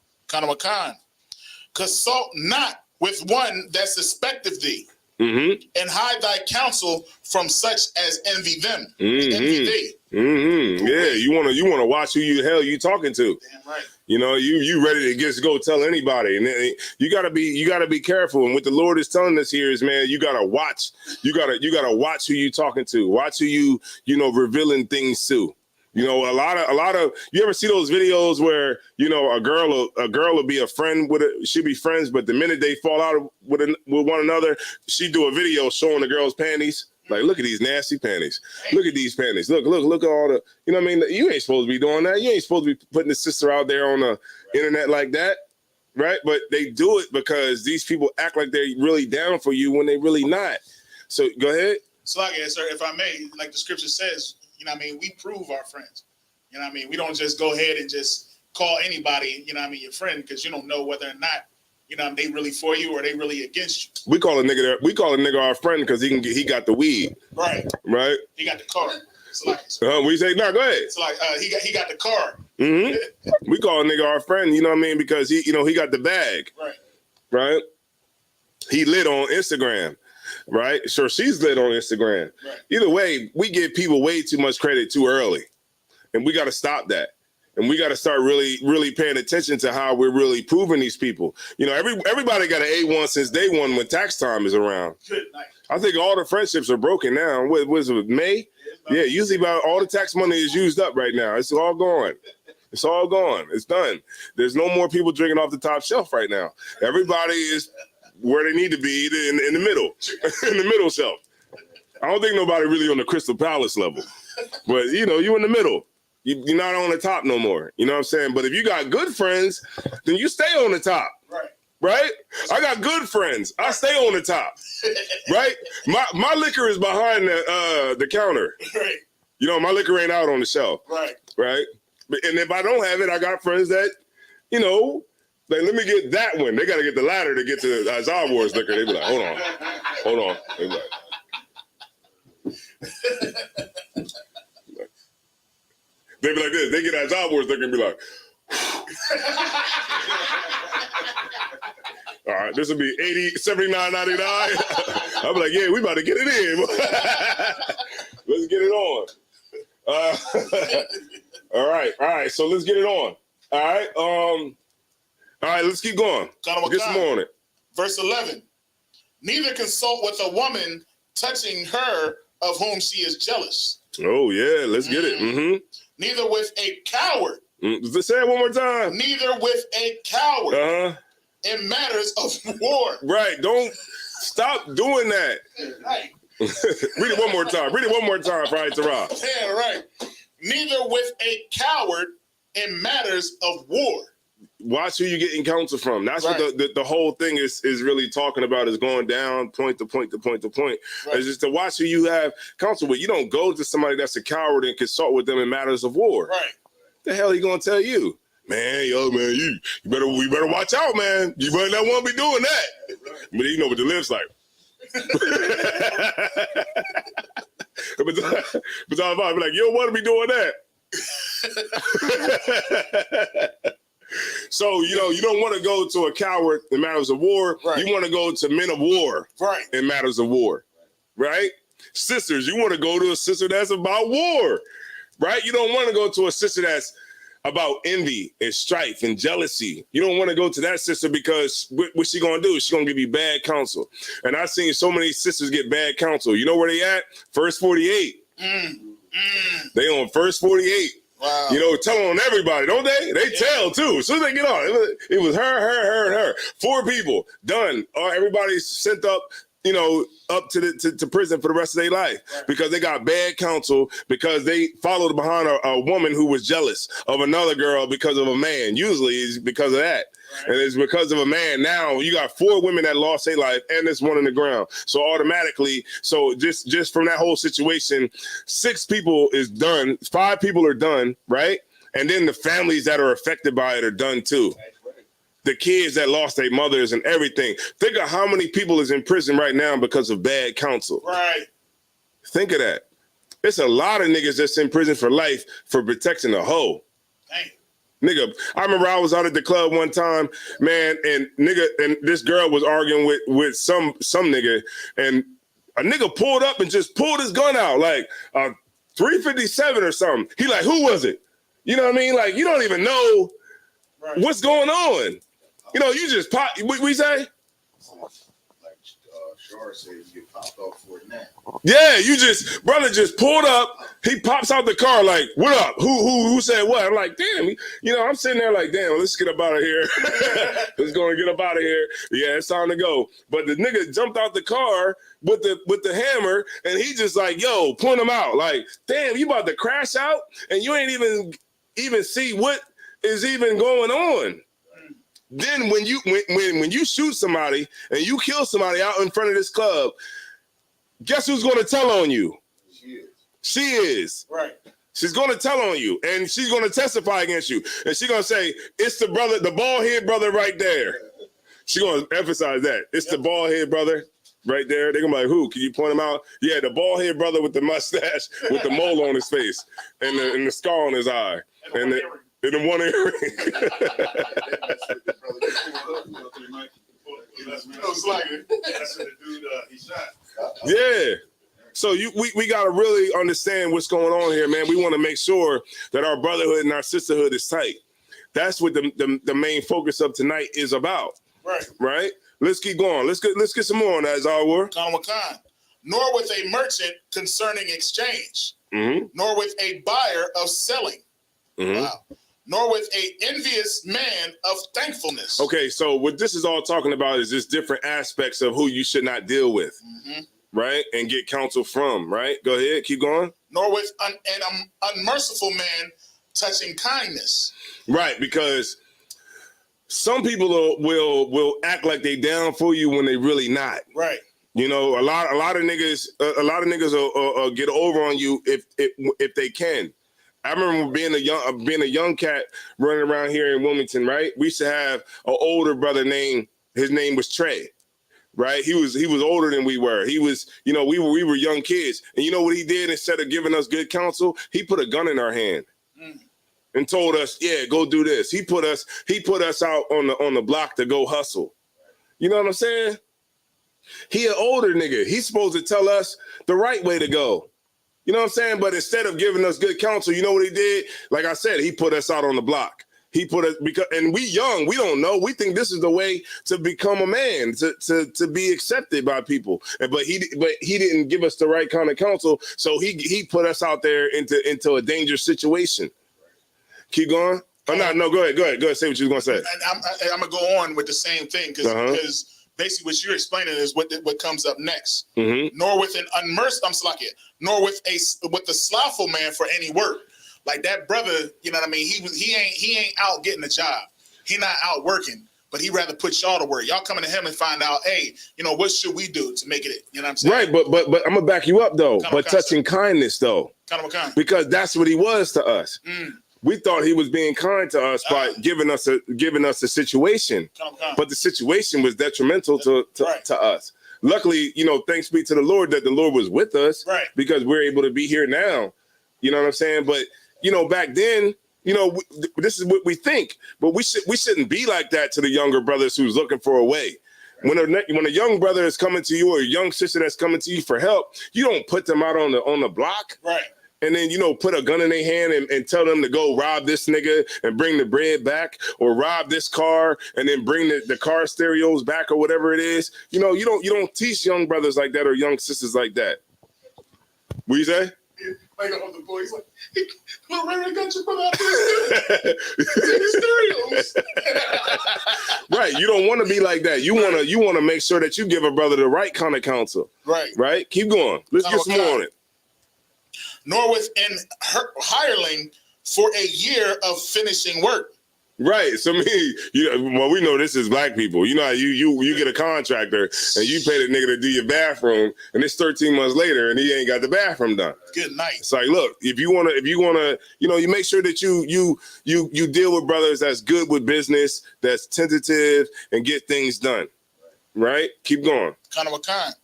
Consult not with one that suspecteth thee, and hide thy counsel from such as envy them. Envy thee. Yeah, you wanna watch who you talking to. Damn right. You ready to just go tell anybody, and then you gotta be careful. And what the Lord is telling us here is, man, you gotta watch. You gotta watch who you talking to. Watch who you revealing things to. A lot of you ever see those videos where a girl will be a friend with she'll be friends, but the minute they fall out with one another, she do a video showing the girl's panties. Like, look at these nasty panties. Look at these panties. Look at all the, you know what I mean? You ain't supposed to be doing that. You ain't supposed to be putting the sister out there on the internet like that, right? But they do it because these people act like they're really down for you when they really not. So go ahead. So like, sir, if I may, like the scripture says, we prove our friends. We don't just go ahead and just call anybody, your friend, because you don't know whether or not, they really for you or they really against you. We call a nigga our friend because he got the weed. Right. Right. He got the car. It's like, we say, no, go ahead. It's like he got the car. We call a nigga our friend, because he got the bag. Right. Right. He lit on Instagram. Right. Sure, she's lit on Instagram. Right. Either way, we give people way too much credit too early. And we got to stop that. And we got to start really, really paying attention to how we're really proving these people. Everybody got an A1 since day one when tax time is around. Good night. I think all the friendships are broken now. What was it, May? Yeah, usually about all the tax money is used up right now. It's all gone. It's all gone. It's done. There's no more people drinking off the top shelf right now. Everybody is where they need to be, in the middle, in the middle shelf. I don't think nobody really on the Crystal Palace level. But, you in the middle. You're not on the top no more. You know what I'm saying? But if you got good friends, then you stay on the top. Right? I got good friends. I stay on the top. Right? My liquor is behind the counter. Right. My liquor ain't out on the shelf. Right. Right? And if I don't have it, I got friends that, like, let me get that one. They got to get the ladder to get to Azar Wars liquor. They be like, hold on. They be like this. They get Azar Wars liquor and be like, all right, this will be $79.99. I'll be like, yeah, we about to get it in. Let's get it on. All right. So let's get it on. All right, let's keep going. Get some on it. Verse 11. Neither consult with a woman touching her of whom she is jealous. Oh, yeah, let's get it. Neither with a coward. Say it one more time. Neither with a coward in matters of war. Right. Don't stop doing that. Right. Read it one more time. For Tara. Yeah, right. Neither with a coward in matters of war. Watch who you're getting counsel from. That's what the whole thing is really talking about, is going down point to point to point to point. Right. It's just to watch who you have counsel with. You don't go to somebody that's a coward and consult with them in matters of war. Right. The hell he gonna tell you? Man, you better watch out, man. You better not want to be doing that. But you know what the lips like. but I'm like, you don't want to be doing that. So, you don't want to go to a coward in matters of war. Right. You want to go to men of war in matters of war, right? Sisters, you want to go to a sister that's about war, right? You don't want to go to a sister that's about envy and strife and jealousy. You don't want to go to that sister, because what's she going to do? She's going to give you bad counsel. And I've seen so many sisters get bad counsel. You know where they at? First 48. They on first 48. Wow. Telling on everybody, don't they? They tell too. As soon as they get on, it was her, and her. 4 people done. Everybody's sent up, up to prison for the rest of their life, because they got bad counsel, because they followed behind a woman who was jealous of another girl because of a man. Usually it's because of that. And it's because of a man. Now you got 4 women that lost their life, and this one in the ground. So automatically, just from that whole situation, 6 people is done. 5 people are done, right? And then the families that are affected by it are done too. The kids that lost their mothers and everything. Think of how many people is in prison right now because of bad counsel. Right. Think of that. It's a lot of niggas that's in prison for life for protecting a hoe. Dang. Nigga, I remember I was out at the club one time, man, and this girl was arguing with some nigga, and a nigga pulled up and just pulled his gun out, like a 357 or something. He like, who was it? You know what I mean? Like, you don't even know what's going on. You just pop. We say? Like Shar said, you get popped off for it now. Yeah, brother just pulled up. He pops out the car like, what up? Who said what? I'm like, damn. I'm sitting there like, damn, let's get up out of here. Let's go and get up out of here. Yeah, it's time to go. But the nigga jumped out the car with the hammer, and he just like, yo, point him out. Like, damn, you about to crash out, and you ain't even see what is even going on. Then when you shoot somebody and you kill somebody out in front of this club, guess who's going to tell on you? She is. Right. She's going to tell on you, and she's going to testify against you, and she's going to say, it's the brother, the bald head brother right there. She's going to emphasize that. It's the bald head brother right there. They're going to be like, who? Can you point him out? Yeah, the bald head brother with the mustache, with the mole on his face, and the scar on his eye. And the one earring. Yeah. So we got to really understand what's going on here, man. We want to make sure that our brotherhood and our sisterhood is tight. That's what the main focus of tonight is about. Right. Right? Let's keep going. Let's get some more on that, Zawar. Nor with a merchant concerning exchange, nor with a buyer of selling. Wow. Nor with a envious man of thankfulness. Okay, so what this is all talking about is just different aspects of who you should not deal with, right? And get counsel from, right? Go ahead, keep going. Nor with an unmerciful man touching kindness. Right, because some people will act like they down for you when they really not. Right. A lot of niggas will get over on you if they can. I remember being a young cat running around here in Wilmington, right? We used to have an older brother his name was Trey, right? He was older than we were. He was, we were young kids. And you know what he did? Instead of giving us good counsel, he put a gun in our hand and told us, yeah, go do this. He put us out on the block to go hustle. You know what I'm saying? He an older nigga. He's supposed to tell us the right way to go. You know what I'm saying? But instead of giving us good counsel, you know what he did? Like I said, he put us out on the block. He put us and we young, we don't know. We think this is the way to become a man, to be accepted by people. But he didn't give us the right kind of counsel. So he put us out there into a dangerous situation. Keep going. Oh, no, go ahead. Say what you was gonna say. And I'm gonna go on with the same thing because basically what you're explaining is what comes up next. Nor with an nor with the slothful man for any work, Like that brother, you know what I mean? He ain't out getting a job. He not out working, but he rather put y'all to work. Y'all coming to him and find out, hey, you know, what should we do to make it? You know what I'm saying? Right, but I'm gonna back you up though. But touching kindness though, because that's what he was to us. We thought he was being kind to us by giving us a situation, but the situation was detrimental to us. Luckily, you know, thanks be to the Lord that the Lord was with us, because we're able to be here now. You know what I'm saying? But you know, back then, you know, this is what we think, but we shouldn't be like that to the younger brothers who's looking for a way. When a young brother is coming to you, or a young sister that's coming to you for help, you don't put them out on the block, and then, you know, put a gun in their hand and tell them to go rob this nigga and bring the bread back, or rob this car and then bring the car stereos back, or whatever it is. You know, you don't teach young brothers like that or young sisters like that. What you say? Like all the boys, like, look, I got your brother out there. Stereos. Right. You don't want to be like that. You want to make sure that you give a brother the right kind of counsel. Right. Keep going. Let's get some more on it. Nor within hireling for a year of finishing work. Right. So we know this is black people. You know how you get a contractor and you pay the nigga to do your bathroom, and it's 13 months later and he ain't got the bathroom done. Good night. It's like, look, if you wanna, you know, you make sure that you deal with brothers that's good with business, that's tentative, and get things done. Right? Keep going. Kind of a kind.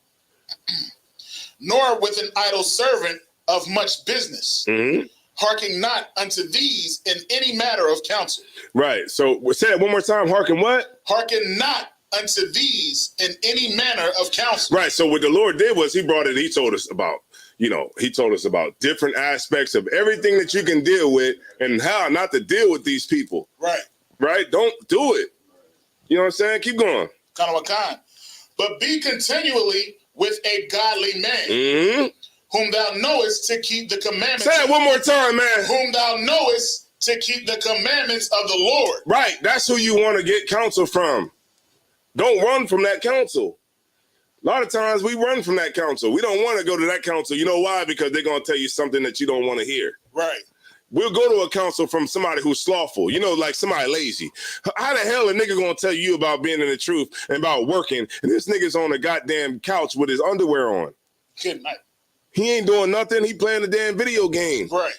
Nor with an idle servant of much business. Hearken not unto these in any matter of counsel. Right. So say it one more time. Hearken what? Hearken not unto these in any manner of counsel. Right. So what the Lord did was he told us about, you know, he told us about different aspects of everything that you can deal with and how not to deal with these people. Right. Right. Don't do it. You know what I'm saying? Keep going. Kind of a kind. But be continually with a godly man. Whom thou knowest to keep the commandments. Say it one more time, man. Whom thou knowest to keep the commandments of the Lord. Right. That's who you want to get counsel from. Don't run from that counsel. A lot of times we run from that counsel. We don't want to go to that counsel. You know why? Because they're going to tell you something that you don't want to hear. Right. We'll go to a counsel from somebody who's slothful, you know, like somebody lazy. How the hell a nigga gonna tell you about being in the truth and about working, and this nigga's on a goddamn couch with his underwear on? Good night. He ain't doing nothing. He playing a damn video game. Right.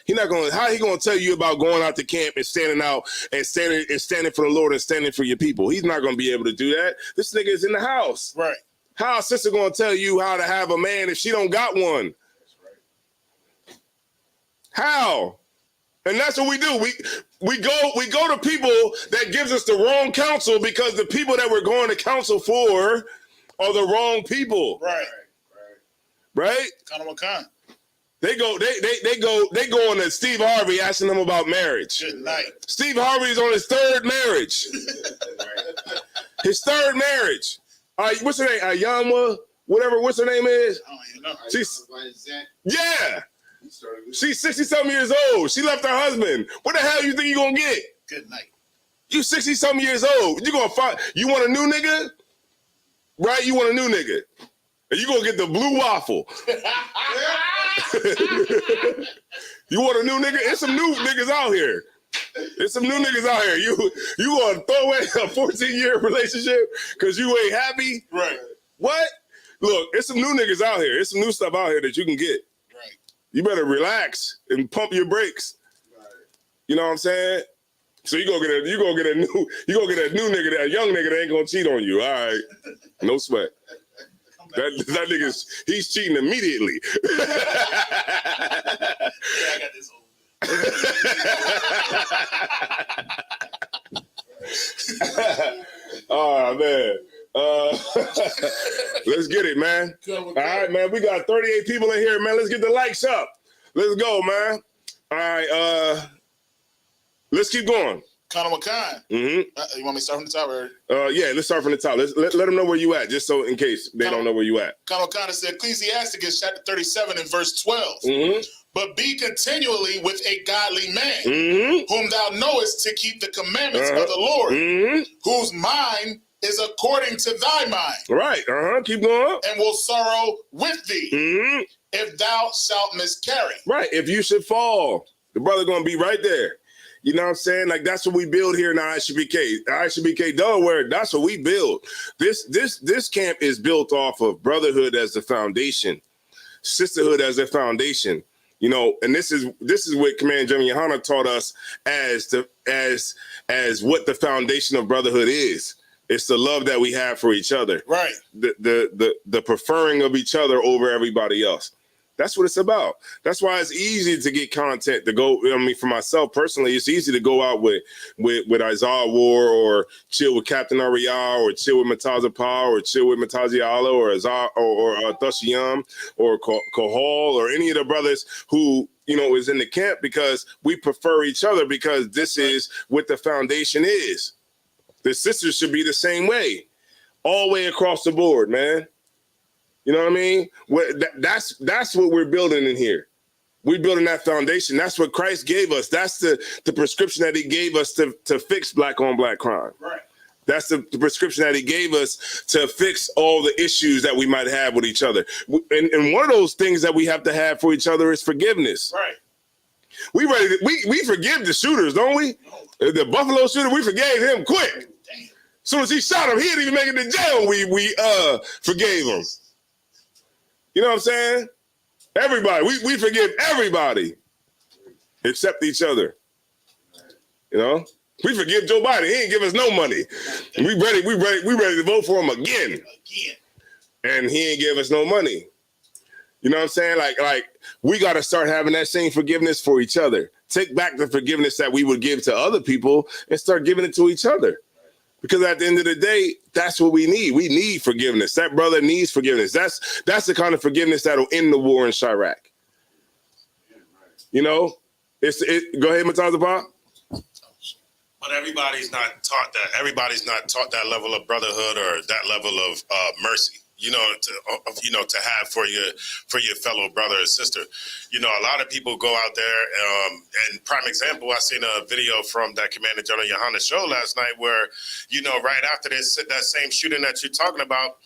How he gonna tell you about going out to camp and standing out and standing for the Lord and standing for your people? He's not gonna be able to do that. This nigga is in the house. Right. How a sister gonna tell you how to have a man if she don't got one? How? And that's what we do. We go to people that gives us the wrong counsel because the people that we're going to counsel for are the wrong people. Right. Right? Kind of a kind. They go on to Steve Harvey asking them about marriage. Good night. Steve Harvey's on his third marriage. His third marriage. What's her name? Ayama, what's her name is? I don't even know. Yeah. She's 60-something years old. She left her husband. What the hell you think you gonna get? Good night. You 60-something years old. You gonna find? You want a new nigga? Right? You want a new nigga? And you gonna get the blue waffle. You want a new nigga? There's some new niggas out here. You gonna throw away a 14-year relationship because you ain't happy? Right. What? Look, there's some new niggas out here. There's some new stuff out here that you can get. Right. You better relax and pump your brakes. Right. You know what I'm saying? So you gonna get a new nigga, that young nigga that ain't gonna cheat on you. All right. No sweat. That nigga's he's cheating immediately. Yeah, I got this old. Oh man. Let's get it, man. All right, man. We got 38 people in here, man. Let's get the likes up. Let's go, man. All right, let's keep going. Kind of a kind. You want me to start from the top? Or? Yeah, let's start from the top. Let them know where you at, just so in case they don't know where you at. Kind of said, Ecclesiasticus chapter 37 and verse 12. But be continually with a godly man, whom thou knowest to keep the commandments of the Lord, whose mind is according to thy mind. Right. Keep going. And will sorrow with thee if thou shalt miscarry. Right. If you should fall. The brother gonna be right there. You know what I'm saying? Like, that's what we build here in the ISUPK. ISUPK Delaware, that's what we build. This camp is built off of brotherhood as the foundation, sisterhood as the foundation. You know, and this is what Command General Yohana taught us as what the foundation of brotherhood is. It's the love that we have for each other. Right. The preferring of each other over everybody else. That's what it's about. That's why it's easy to get content to go. I mean, for myself personally, it's easy to go out with Isaiah War, or chill with Captain Ariel, or chill with Mataza Pa, or chill with Matazi Allah, or Thashiyam, or Kohal, or any of the brothers who, you know, is in the camp, because we prefer each other, because this is what the foundation is. The sisters should be the same way, all the way across the board, man. You know what I mean? That's what we're building in here. We're building that foundation. That's what Christ gave us. That's the prescription that he gave us to fix black on black crime. Right. That's the prescription that he gave us to fix all the issues that we might have with each other. And one of those things that we have to have for each other is forgiveness. Right. We forgive the shooters, don't we? The Buffalo shooter, we forgave him quick. As soon as he shot him, he didn't even make it to jail. We forgave him. You know what I'm saying? Everybody, we forgive everybody except each other. You know, we forgive Joe Biden. He ain't give us no money. We ready to vote for him again. And he ain't give us no money. You know what I'm saying? Like we got to start having that same forgiveness for each other. Take back the forgiveness that we would give to other people and start giving it to each other. Because at the end of the day, that's what we need. We need forgiveness. That brother needs forgiveness. That's the kind of forgiveness that'll end the war in Chirac. You know, go ahead, Mataza Pa. But everybody's not taught that. Everybody's not taught that level of brotherhood or that level of mercy. You know, to have for your fellow brother or sister. You know, a lot of people go out there, and prime example, I seen a video from that Commander General Yohana show last night where, you know, right after that same shooting that you're talking about,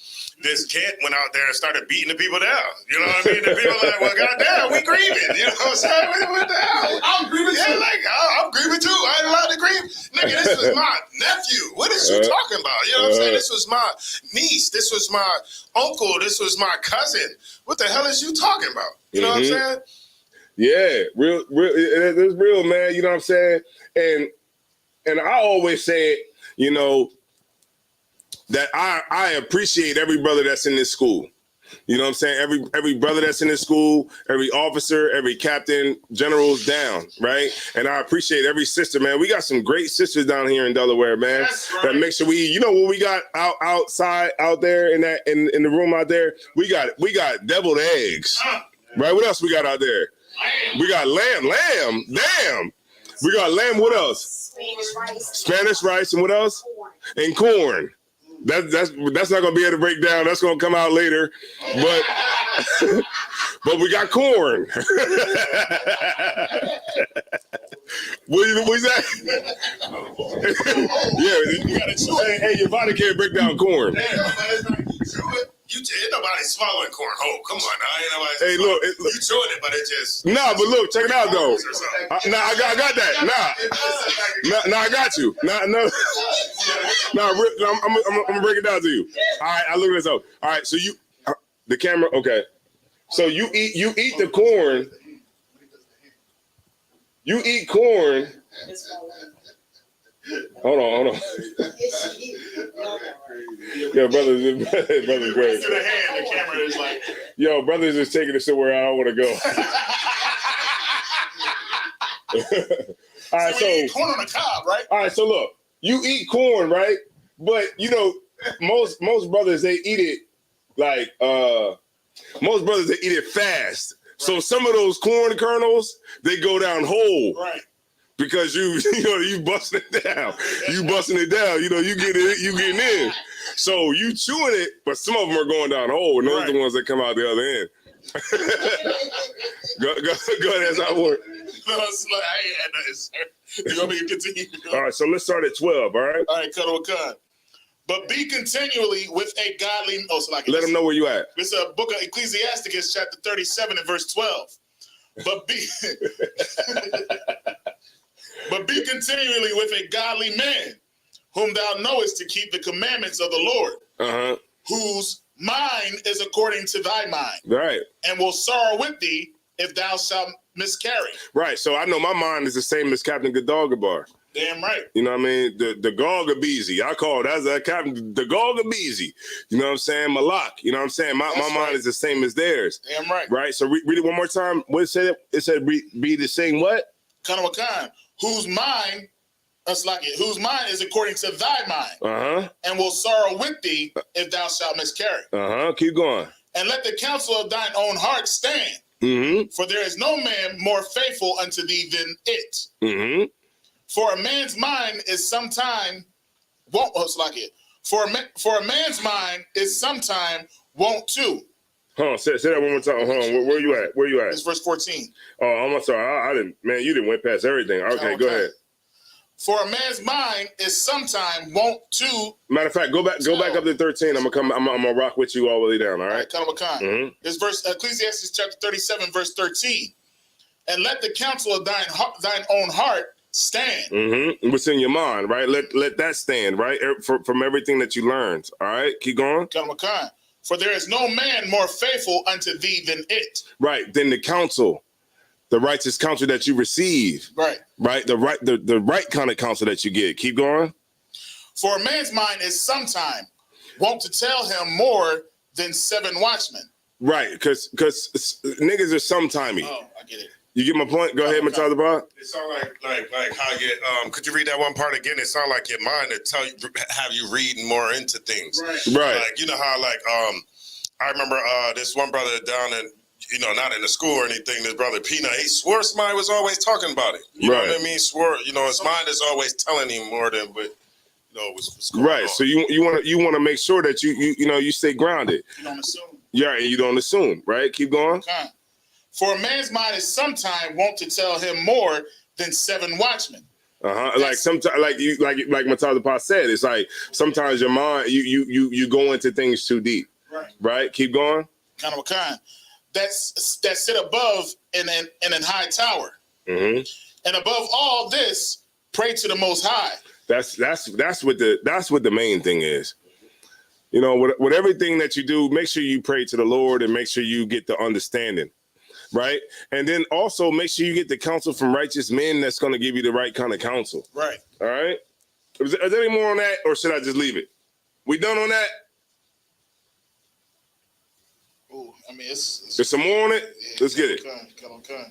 this kid went out there and started beating the people down. You know what I mean? The people are like, well, goddamn, we grieving. You know what I'm saying? What the hell? I'm grieving too. Like, I'm grieving too. I ain't allowed to grieve. Nigga, this was my nephew. What is you talking about? You know what I'm saying? This was my niece. This was my uncle. This was my cousin. What the hell is you talking about? You know what I'm saying? Yeah, real, it's real, man. You know what I'm saying? And I always say, you know, that I appreciate every brother that's in this school. You know what I'm saying? Every brother that's in this school, every officer, every captain, general's down, right? And I appreciate every sister, man. We got some great sisters down here in Delaware, man. Right. That make sure you know what we got outside out there in the room out there? We got deviled eggs. Right? What else we got out there? We got lamb. Damn. We got lamb. What else? Spanish rice. And what else? And corn. That's not gonna be able to break down. That's gonna come out later. But we got corn. What's that? Yeah, you gotta chew it. Hey, your body can't break down corn. Ain't nobody swallowing corn whole. Come on now. Hey, look. You chewing it, but it just... Nah, but look, check it out, though. I got that. Nah, I got you. I'm going to break it down to you. All right, I look at this out. All right, so the camera, okay. So you eat the corn. You eat corn. Hold on. Yo, brother's great. The camera is like, yo, brother's just taking it somewhere I don't want to go. All right, so we eat corn on the cob, right? All right, so look, you eat corn, right? But you know, most brothers they eat it like most brothers they eat it fast. Right. So some of those corn kernels they go down whole. Right. Because you busting it down. You busting it down. You know, you getting in. So you chewing it, but some of them are going down whole, and those are the ones that come out the other end. go ahead, that's how it works. No, it's like, I ain't had nothing, sir. You want me to continue? All right, so let's start at 12, all right? All right, Cuddle Khan. But be continually with a godly... Oh, so like let them know where you at. It's a book of Ecclesiasticus, chapter 37 and verse 12. but be but be continually with a godly man, whom thou knowest to keep the commandments of the Lord, whose mind is according to thy mind, right, and will sorrow with thee if thou shalt miscarry. Right. So I know my mind is the same as Captain Gadalgabar. Damn right. You know what I mean? The Galgabeezy. I call it as a Captain the Galgabeezy. You know what I'm saying? Malak. You know what I'm saying? My mind is the same as theirs. Damn right. Right. So read it one more time. What it said? It said be the same what? Kanawakan, whose mind, whose mind is according to thy mind, and will sorrow with thee if thou shalt miscarry. Keep going. And let the counsel of thine own heart stand. For there is no man more faithful unto thee than it. For a man's mind is sometime For a man's mind is sometime wont to. Say that one more time. Hold on. Where you at? Where you at? It's verse 14. Oh, I'm sorry. I didn't. Man, you didn't went past everything. Okay, go ahead. For a man's mind is sometime wont to. Matter of fact, go back up to 13. I'm gonna rock with you all the way down. All right. This verse, Ecclesiastes chapter 37, verse 13. And let the counsel of thine own heart stand. What's in your mind, right? Let that stand, right? From everything that you learned. All right. Keep going. For there is no man more faithful unto thee than it. Right. Than the counsel. The righteous counsel that you receive. Right. Right. The right kind of counsel that you get. Keep going. For a man's mind is sometime wont to tell him more than 7 watchmen. Right. Because niggas are sometimey. Oh, I get it. You get my point? Go ahead, Matata Bar. It sounds like how you could you read that one part again? It sounds like your mind to have you reading more into things. Right. Like you know how I remember this one brother down in not in the school or anything. This brother Peanut, he swore somebody was always talking about it. You know what I mean? Swore his mind is always telling him more than what's going on. So you want to make sure that you stay grounded. You don't assume. Yeah, and you don't assume. Right. Keep going. Okay. For a man's mind is sometime wont to tell him more than 7 watchmen. Like sometimes, like Matata Pa said, it's like sometimes your mind, you go into things too deep. Right. Keep going. Kind of a kind. That sit above in an high tower. And above all this, pray to the Most High. That's what the main thing is. With everything that you do, make sure you pray to the Lord and make sure you get the understanding. Right. And then also make sure you get the counsel from righteous men that's going to give you the right kind of counsel. Right. All right. Is there any more on that or should I just leave it? We done on that? Oh, I mean, it's there's some more on it? Yeah, let's get it. Okay.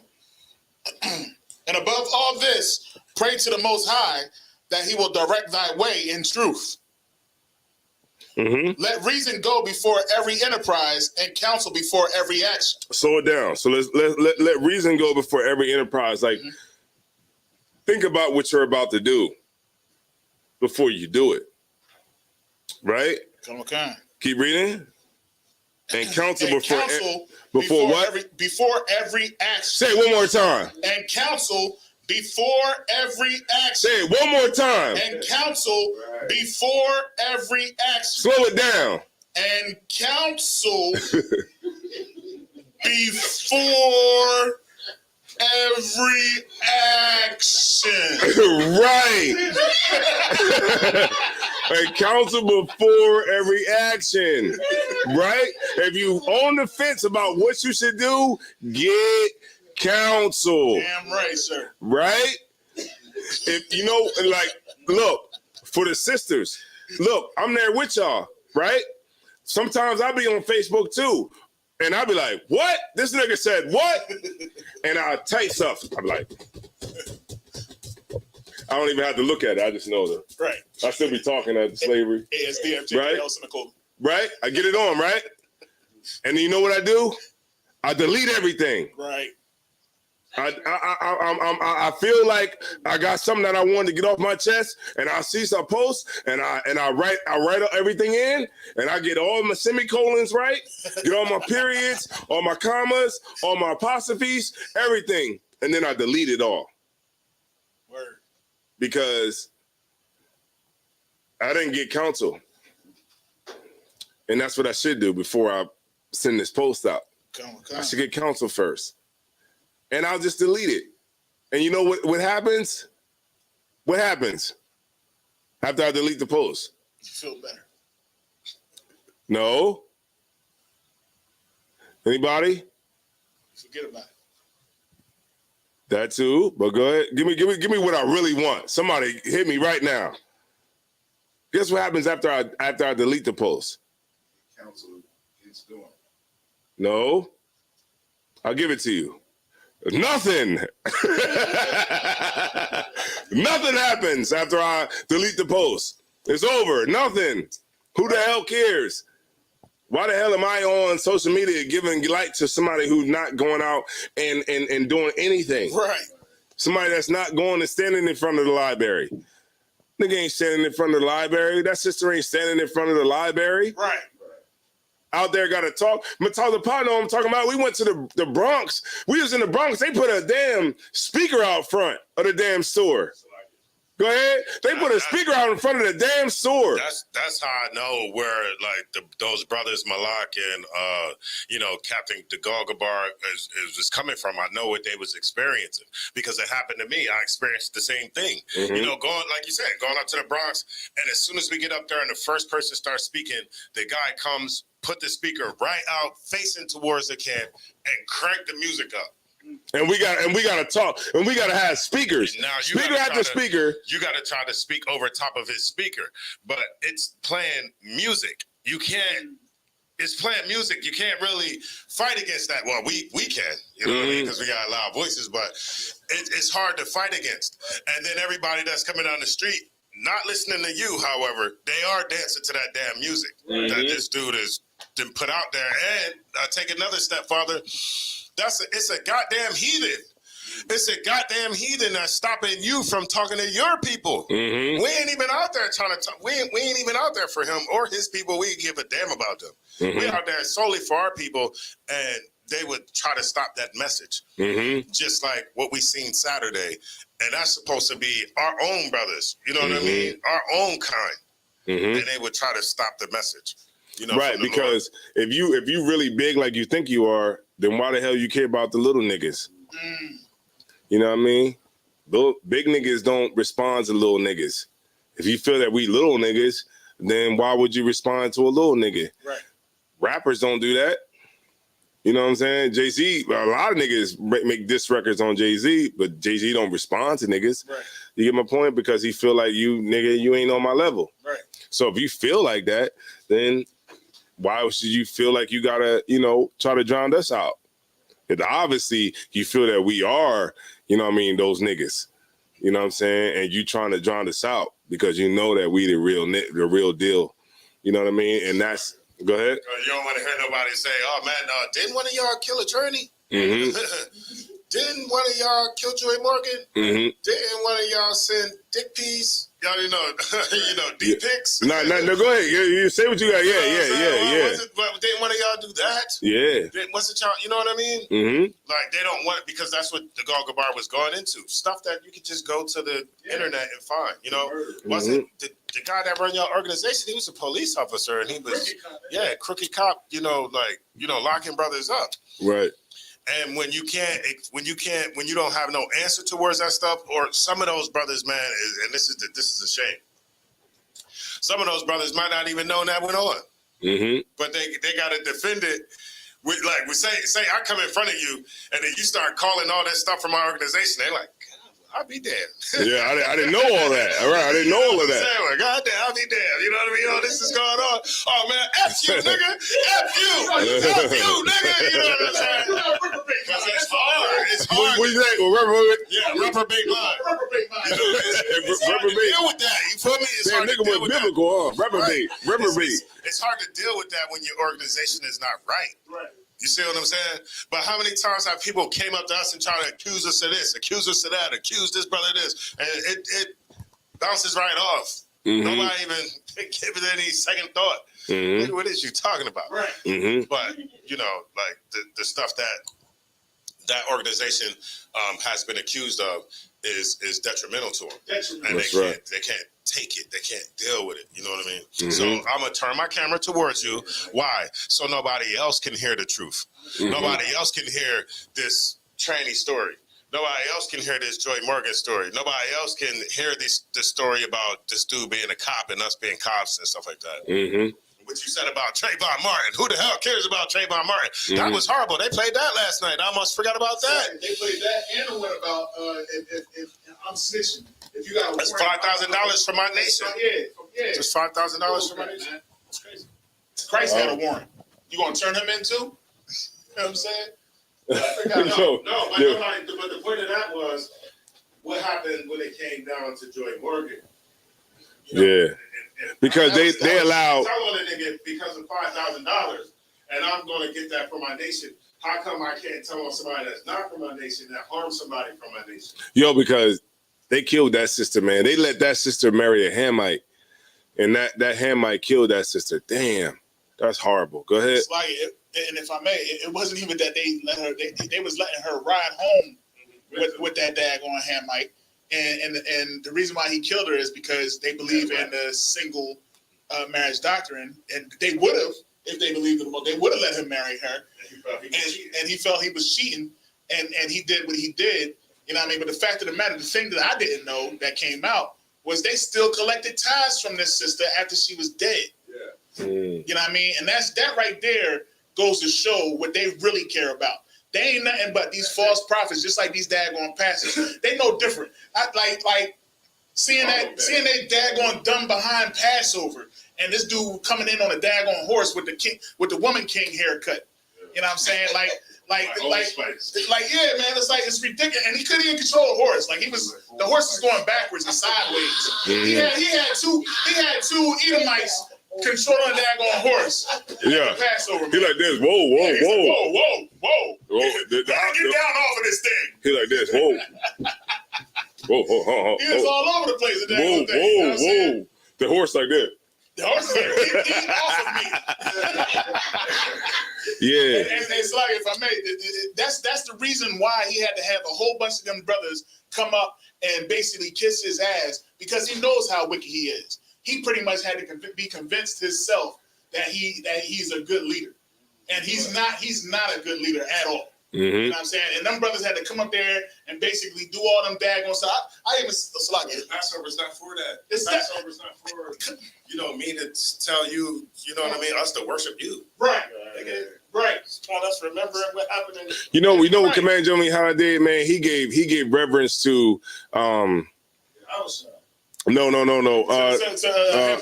And above all this, pray to the Most High that he will direct thy way in truth. Let reason go before every enterprise and counsel before every action. Slow it down. So let reason go before every enterprise. Like, think about what you're about to do before you do it. Right? Okay. Keep reading. And counsel before what? Before every action. Say it one more time. And counsel before every action. Say it one more time. And counsel before every action. Slow it down. And counsel before every action. Right. And counsel before every action. Right? If you on the fence about what you should do, get counsel. Damn right, sir. Right? If look, for the sisters, look, I'm there with y'all, right? Sometimes I be on Facebook too. And I'll be like, what? This nigga said what? And I'll type stuff. I'm like, I don't even have to look at it. I just know that. Right. I still be talking at slavery. ASDFJ, right? Right? I get it on, right? And then you know what I do? I delete everything. Right. I feel like I got something that I wanted to get off my chest, and I see some posts, and I write everything in, and I get all my semicolons right, get all my periods, all my commas, all my apostrophes, everything, and then I delete it all. Word. Because I didn't get counsel, and that's what I should do before I send this post out. I should get counsel first. and I'll just delete it. And you know what happens? What happens after I delete the post? You feel better. No. Anybody? Forget about it. That too, but go ahead. Give me what I really want. Somebody hit me right now. Guess what happens after I delete the post? Council is doing. No. I'll give it to you. Nothing. Nothing happens after I delete the post. It's over. Nothing. Who the hell cares? Why the hell am I on social media giving light to somebody who's not going out and doing anything? Right. Somebody that's not going and standing in front of the library. Nigga ain't standing in front of the library. That sister ain't standing in front of the library. Right. Out there got to talk. Matala Pano, I'm talking about. We went to the Bronx. We was in the Bronx. They put a damn speaker out front of the damn store. Go ahead. They put a speaker out in front of the damn store. That's how I know where like those brothers Malak and Captain DeGalgabar is coming from. I know what they was experiencing because it happened to me. I experienced the same thing. Mm-hmm. Going like you said, going up to the Bronx, and as soon as we get up there and the first person starts speaking, the guy comes, put the speaker right out facing towards the camp, and crank the music up. And we got to talk, and we got to have speakers. Now speaker after speaker. You got to try to speak over top of his speaker, but it's playing music. You can't. It's playing music. You can't really fight against that. Well, we can, you know what I mean, because we got loud voices, but it's hard to fight against. And then everybody that's coming down the street, not listening to you, however, they are dancing to that damn music that this dude has been put out there. And I take another step farther. It's a goddamn heathen. It's a goddamn heathen that's stopping you from talking to your people. Mm-hmm. We ain't even out there trying to talk. We ain't even out there for him or his people. We give a damn about them. Mm-hmm. We out there solely for our people, and they would try to stop that message. Mm-hmm. Just like what we seen Saturday. And that's supposed to be our own brothers. You know what I mean? Our own kind. Mm-hmm. And they would try to stop the message. Right, because if you really big like you think you are, then why the hell you care about the little niggas? You know what I mean? Big niggas don't respond to little niggas. If you feel that we little niggas, then why would you respond to a little nigga? Right. Rappers don't do that. You know what I'm saying? Jay-Z, a lot of niggas make diss records on Jay-Z, but Jay-Z don't respond to niggas. Right. You get my point? Because he feel like you ain't on my level. Right. So if you feel like that, then why should you feel like you gotta, try to drown us out? Because obviously you feel that we are, those niggas. You know what I'm saying? And you trying to drown us out because you know that we the real deal. You know what I mean? And that's, go ahead. You don't want to hear nobody say, "Oh man, didn't one of y'all kill a Journey? Mm-hmm. Didn't one of y'all kill Joy Morgan? Mm-hmm. Didn't one of y'all send dick pics? Y'all, dick pics? No, go ahead. You say what you got. Yeah. But didn't one of y'all do that? Yeah. Wasn't y'all? You know what I mean? Mm-hmm. Like they don't want it because that's what the Galgabar was going into. Stuff that you could just go to the internet and find. Wasn't the guy that run your organization? He was a police officer, and he was crooked cop. Locking brothers up. Right. And when you don't have no answer towards that stuff, or some of those brothers, man, and this is a shame. Some of those brothers might not even know that went on, but they got to defend it. We say I come in front of you, and then you start calling all that stuff from our organization. They're like, I'll be damned. Yeah, I didn't know all that. All right, I didn't know all of that. God damn, I'll be damned. You know what I mean? Oh, this is going on. Oh man, F you, nigga. F you, nigga. You know what I'm saying? Because it's hard. It's hard. What you think? Reprobate line. Reprobate. Deal with that. You feel me? It's hard to deal with biblical, that. Reprobate. It's hard to deal with that when your organization is not right. Right. You see what I'm saying? But how many times have people came up to us and tried to accuse us of this, accuse us of that, accuse this brother of this, and it bounces right off. Mm-hmm. Nobody even give it any second thought. Mm-hmm. What is you talking about? Right. Mm-hmm. But the stuff that organization has been accused of is detrimental to them, and they can't take it. They can't deal with it. You know what I mean? Mm-hmm. So I'm going to turn my camera towards you. Why? So nobody else can hear the truth. Mm-hmm. Nobody else can hear this tranny story. Nobody else can hear this Joy Morgan story. Nobody else can hear this story about this dude being a cop and us being cops and stuff like that. Mm-hmm. What you said about Trayvon Martin. Who the hell cares about Trayvon Martin? Mm-hmm. That was horrible. They played that last night. I almost forgot about that. They played that and the one about if I'm snitching. If you got that's $5,000 for my nation. Yeah. Just $5,000 for my nation. That's crazy. Christ had a warrant. You gonna turn him in too? You know what I'm saying? But the point of that was what happened when it came down to Joy Morgan. Because they allow. Tell a nigga because of $5,000, and I'm going to get that for my nation. How come I can't tell on somebody that's not from my nation that harmed somebody from my nation? Yo, because they killed that sister, man. They let that sister marry a Hamite, and that Hamite killed that sister. Damn, that's horrible. Go ahead. It's like, and if I may, it wasn't even that they let her. They was letting her ride home with that daggone Hamite. And the reason why he killed her is because they believe in the single marriage doctrine, and they would have, if they believed in the they would have let him marry her. And he felt he was cheating, and he did what he did. You know what I mean? But the fact of the matter, the thing that I didn't know that came out was they still collected ties from this sister after she was dead. Yeah. You know what I mean? And that right there goes to show what they really care about. They ain't nothing but these false prophets, just like these daggone pastors. They know different. I like seeing that daggone dumb behind Passover, and this dude coming in on a daggone horse with the woman king haircut. You know what I'm saying? Like, yeah, man. It's ridiculous. And he couldn't even control a horse. Like the horse was going backwards and sideways. Mm-hmm. He had two Edomites controlling that daggone horse. Yeah. Passover. He like this. Whoa. Get down off of this thing. He like this. Whoa. He was all over the place. Whoa. The horse like that. The horse is like, get off of me. Yeah. And it's like, if I may, that's the reason why he had to have a whole bunch of them brothers come up and basically kiss his ass, because he knows how wicked he is. He pretty much had to be convinced himself that he's a good leader, and he's not a good leader at all. Mm-hmm. You know what I'm saying? And them brothers had to come up there and basically do all them daggone stuff. I even Passover's not for that. Passover's not for me to tell you. You know what I mean? Us to worship you, right? Right. Trying us remembering what happened. We know what Commander Johnny Hana did, man. He gave reverence to No. Head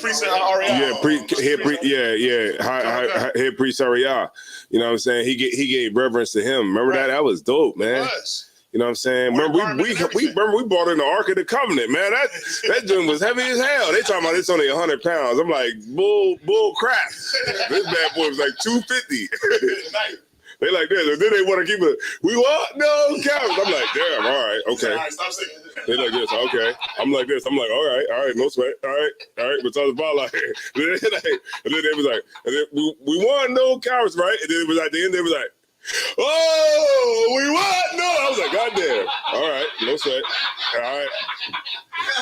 priest Head priest Ariah. You know what I'm saying? He gave reverence to him. Remember that? That was dope, man. You know what I'm saying? Remember we brought in the Ark of the Covenant, man. That joint was heavy as hell. They talking about it's only 100 pounds. I'm like, bull crap. This bad boy was like 250. They like this, and then they want to keep it. We want no cows. I'm like, damn, all right, okay. They like this, okay. I'm like this. I'm like, all right, no sweat, all right. But so the ball like, and then they was like, and then we want no cows, right? And then it was at the end, they was like, oh, we want no. I was like, goddamn, all right, no sweat, all right.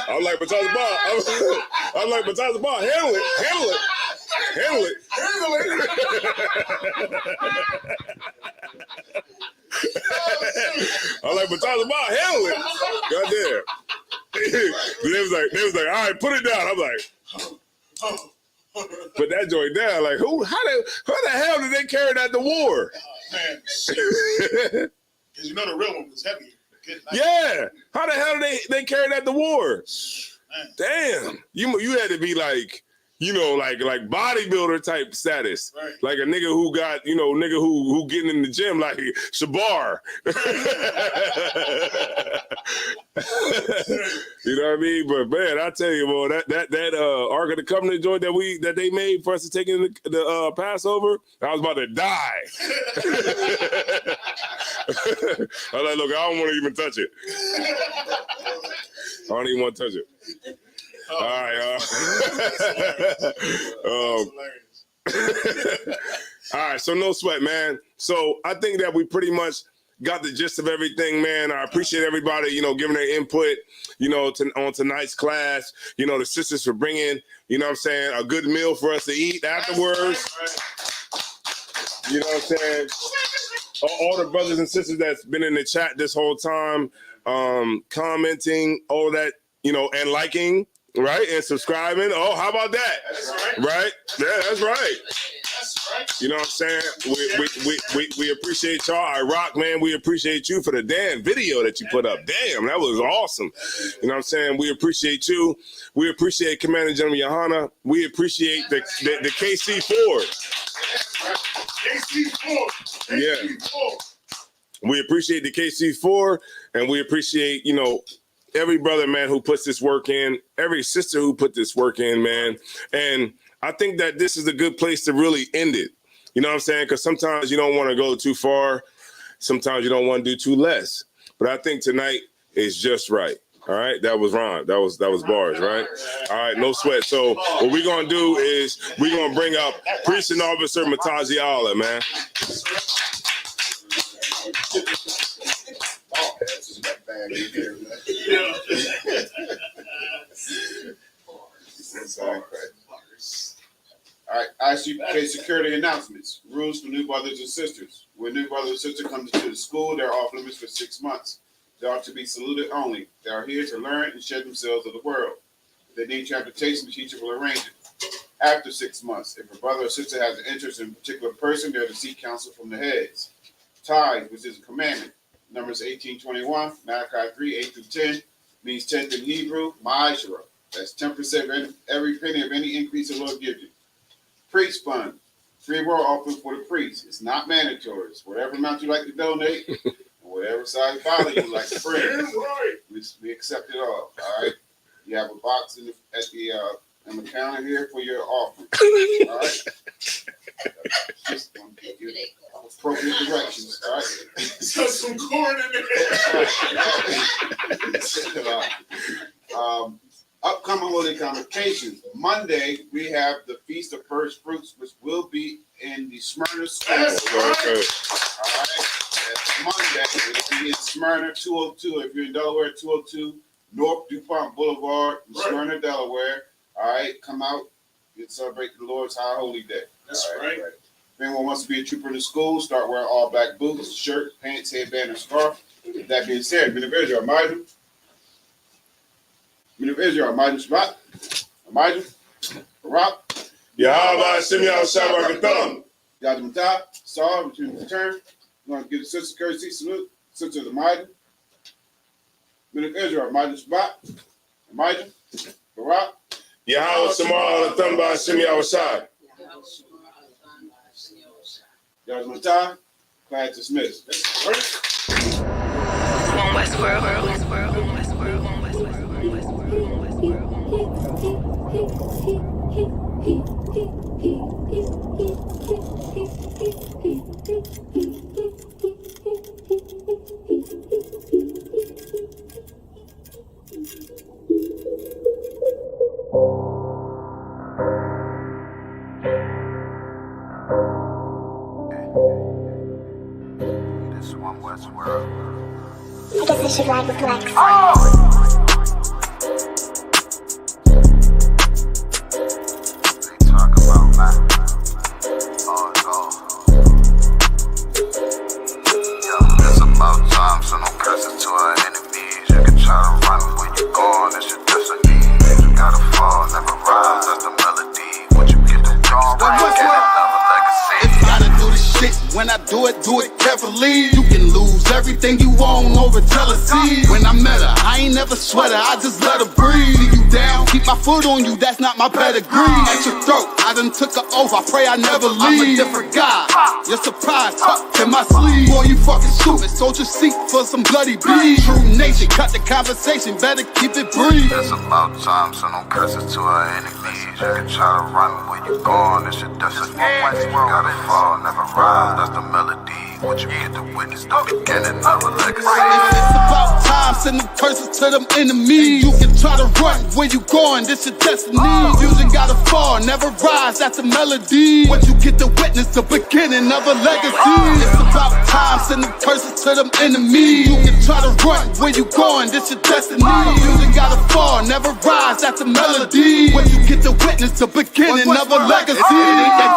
I'm like, but the ball. I'm like, but the ball. Handle it. I'm like, but the ball. Handle it. Goddamn. They was like, all right, put it down. I'm like, put that joint down. Like, how the hell did they carry that to war? Man, because the real one was heavier. Yeah. How the hell did they carry that to war? Man. Damn. You had to be like, like bodybuilder type status. Right. Like a nigga who got, who getting in the gym like Shabar. You know what I mean? But man, I tell you, boy, that Ark of the Covenant joint that they made for us to take in the Passover, I was about to die. I was like, look, I don't want to even touch it. I don't even want to touch it. All right. All right. So no sweat, man. So I think that we pretty much got the gist of everything, man. I appreciate everybody, giving their input, on tonight's class. The sisters for bringing, what I'm saying, a good meal for us to eat afterwards. You know what I'm saying? all the brothers and sisters that's been in the chat this whole time, commenting, all that, you know, and liking, right, and subscribing. Oh, how about that? That's right. Right? Yeah, that's right. That's right. You know what I'm saying? We appreciate y'all. I rock, man. We appreciate you for the damn video that you put up. Damn, that was awesome. You know what I'm saying? We appreciate you. We appreciate Commander General Yohana. We appreciate the KC4. KC4. Yeah. We appreciate the KC4, and we appreciate, you know, every brother, man, who puts this work in, every sister who put this work in, man. And I think that this is a good place to really end it. You know what I'm saying? Because sometimes you don't want to go too far. Sometimes you don't want to do too less. But I think tonight is just right. All right, that was Ron. That was bars, right? All right, no sweat. So what we're gonna do is we're gonna bring up Priest and Officer Mataji Allah, man. All right, ISUPK security announcements. Rules for new brothers and sisters. When new brother or sister comes into the school, they're off limits for 6 months. They are to be saluted only. They are here to learn and shed themselves of the world. If they need transportation, the teacher will arrange it. After 6 months, if a brother or sister has an interest in a particular person, they're to seek counsel from the heads. Tithe, which is a commandment. Numbers 18:21, Malachi 3:8-10, means tenth in Hebrew, ma'ashara. That's 10% of every penny of any increase the Lord gives you. Priest fund, free will offering for the priest. It's not mandatory. It's whatever amount you like to donate, and whatever size Bible you like to bring. Right. We accept it all. All right. You have a box in the counter here for your offering. All right. Just gonna give you appropriate directions. All right. Got some corn in there. Upcoming holiday convocations. Monday, we have the Feast of First Fruits, which will be in the Smyrna School. That's right. All right. That's Monday. It'll be in Smyrna 202. If you're in Delaware, 202 North DuPont Boulevard in Smyrna, Delaware. All right. Come out and celebrate the Lord's High Holy Day. That's all right. If anyone wants to be a trooper in the school, start wearing all black boots, shirt, pants, headband, and scarf. With that being said, men of Israel, Elijah. Men of Israel, Elijah Shabbat, Elijah, Barak, Yahweh Shemiah Shabbat. Yadamata, Saul, return to return. I'm going to give the sister courtesy salute. Sister Elijah. Men of Israel, Elijah Shabbat, Elijah, Barak, Yahweh Shemar Alathamba Shemiah Shai. Yadamata, class dismissed. One Westworld, Westworld, Westworld, Westworld, Westworld. This one Westworld. I guess I should ride with Flex. They talk about man. It's about time, so no presence to our enemies. You can try to run when you're gone, it's your destiny. You gotta fall, never rise, that's the melody. What you get the job right, get another legacy. If you gotta do the shit, when I do it carefully. You can lose everything you own over jealousy. When I met her, I ain't never sweat her, I just let her breathe. See you down, keep my foot on you, that's not my pedigree. At your throat, I done took her oath, I pray I never leave. I'm a different guy, you're surprised, tucked in my sleeve. Boy, you fucking stupid, soldier seat for some bloody beef. True nation, cut the conversation, better keep it brief. It's about time, so no curses to our enemies. You can try to run when you're gone, it's your destiny. You gotta fall, never rise, that's the melody. What you get to witness, the beginning of a legacy. If it's about time, send them curses to them enemies. You can try to run where you going, this your destiny. Fusion gotta fall, never rise, that's the melody. What you get to witness, the beginning of a legacy. It's about time, send them curses to to them enemies. You can try to run where you going, this your destiny. Music gotta fall, never rise, that's a melody. When you get to witness the beginning of a legacy.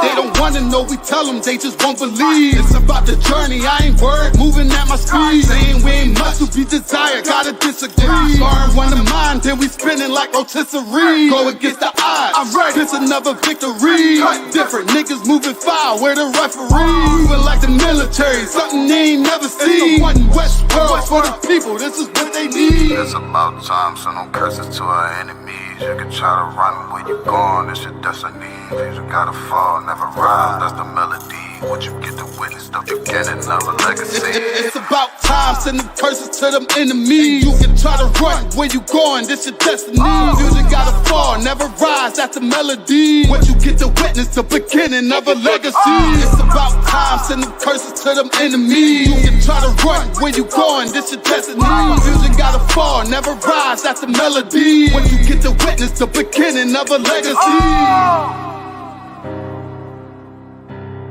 They don't wanna know, we tell them, they just won't believe. It's about the journey, I ain't worried, moving at my speed. Saying we ain't much to be desired, gotta disagree. Sparring one of mine, then we spinning like rotisserie. Go against the odds, I'm ready, it's another victory. Cut different, niggas moving foul, where the referee. Moving like the military, something they ain't never seen. The one West world for the people, this is what they need. It's about time, so no curses to our enemies. You can try to run where you going, it's your destiny. Things you gotta fall, never rise, that's the melody. What you get to witness, the beginning of a legacy. It's about time, sending curses to them enemies. You can try to run where you going, this your destiny. Music gotta fall, never rise, that's the melody. What you get to witness, the beginning of a legacy. It's about time, sending curses to them enemies. You can try to run where you going, this your destiny. Music gotta fall, never rise, that's the melody. What you get to witness, the beginning of a legacy.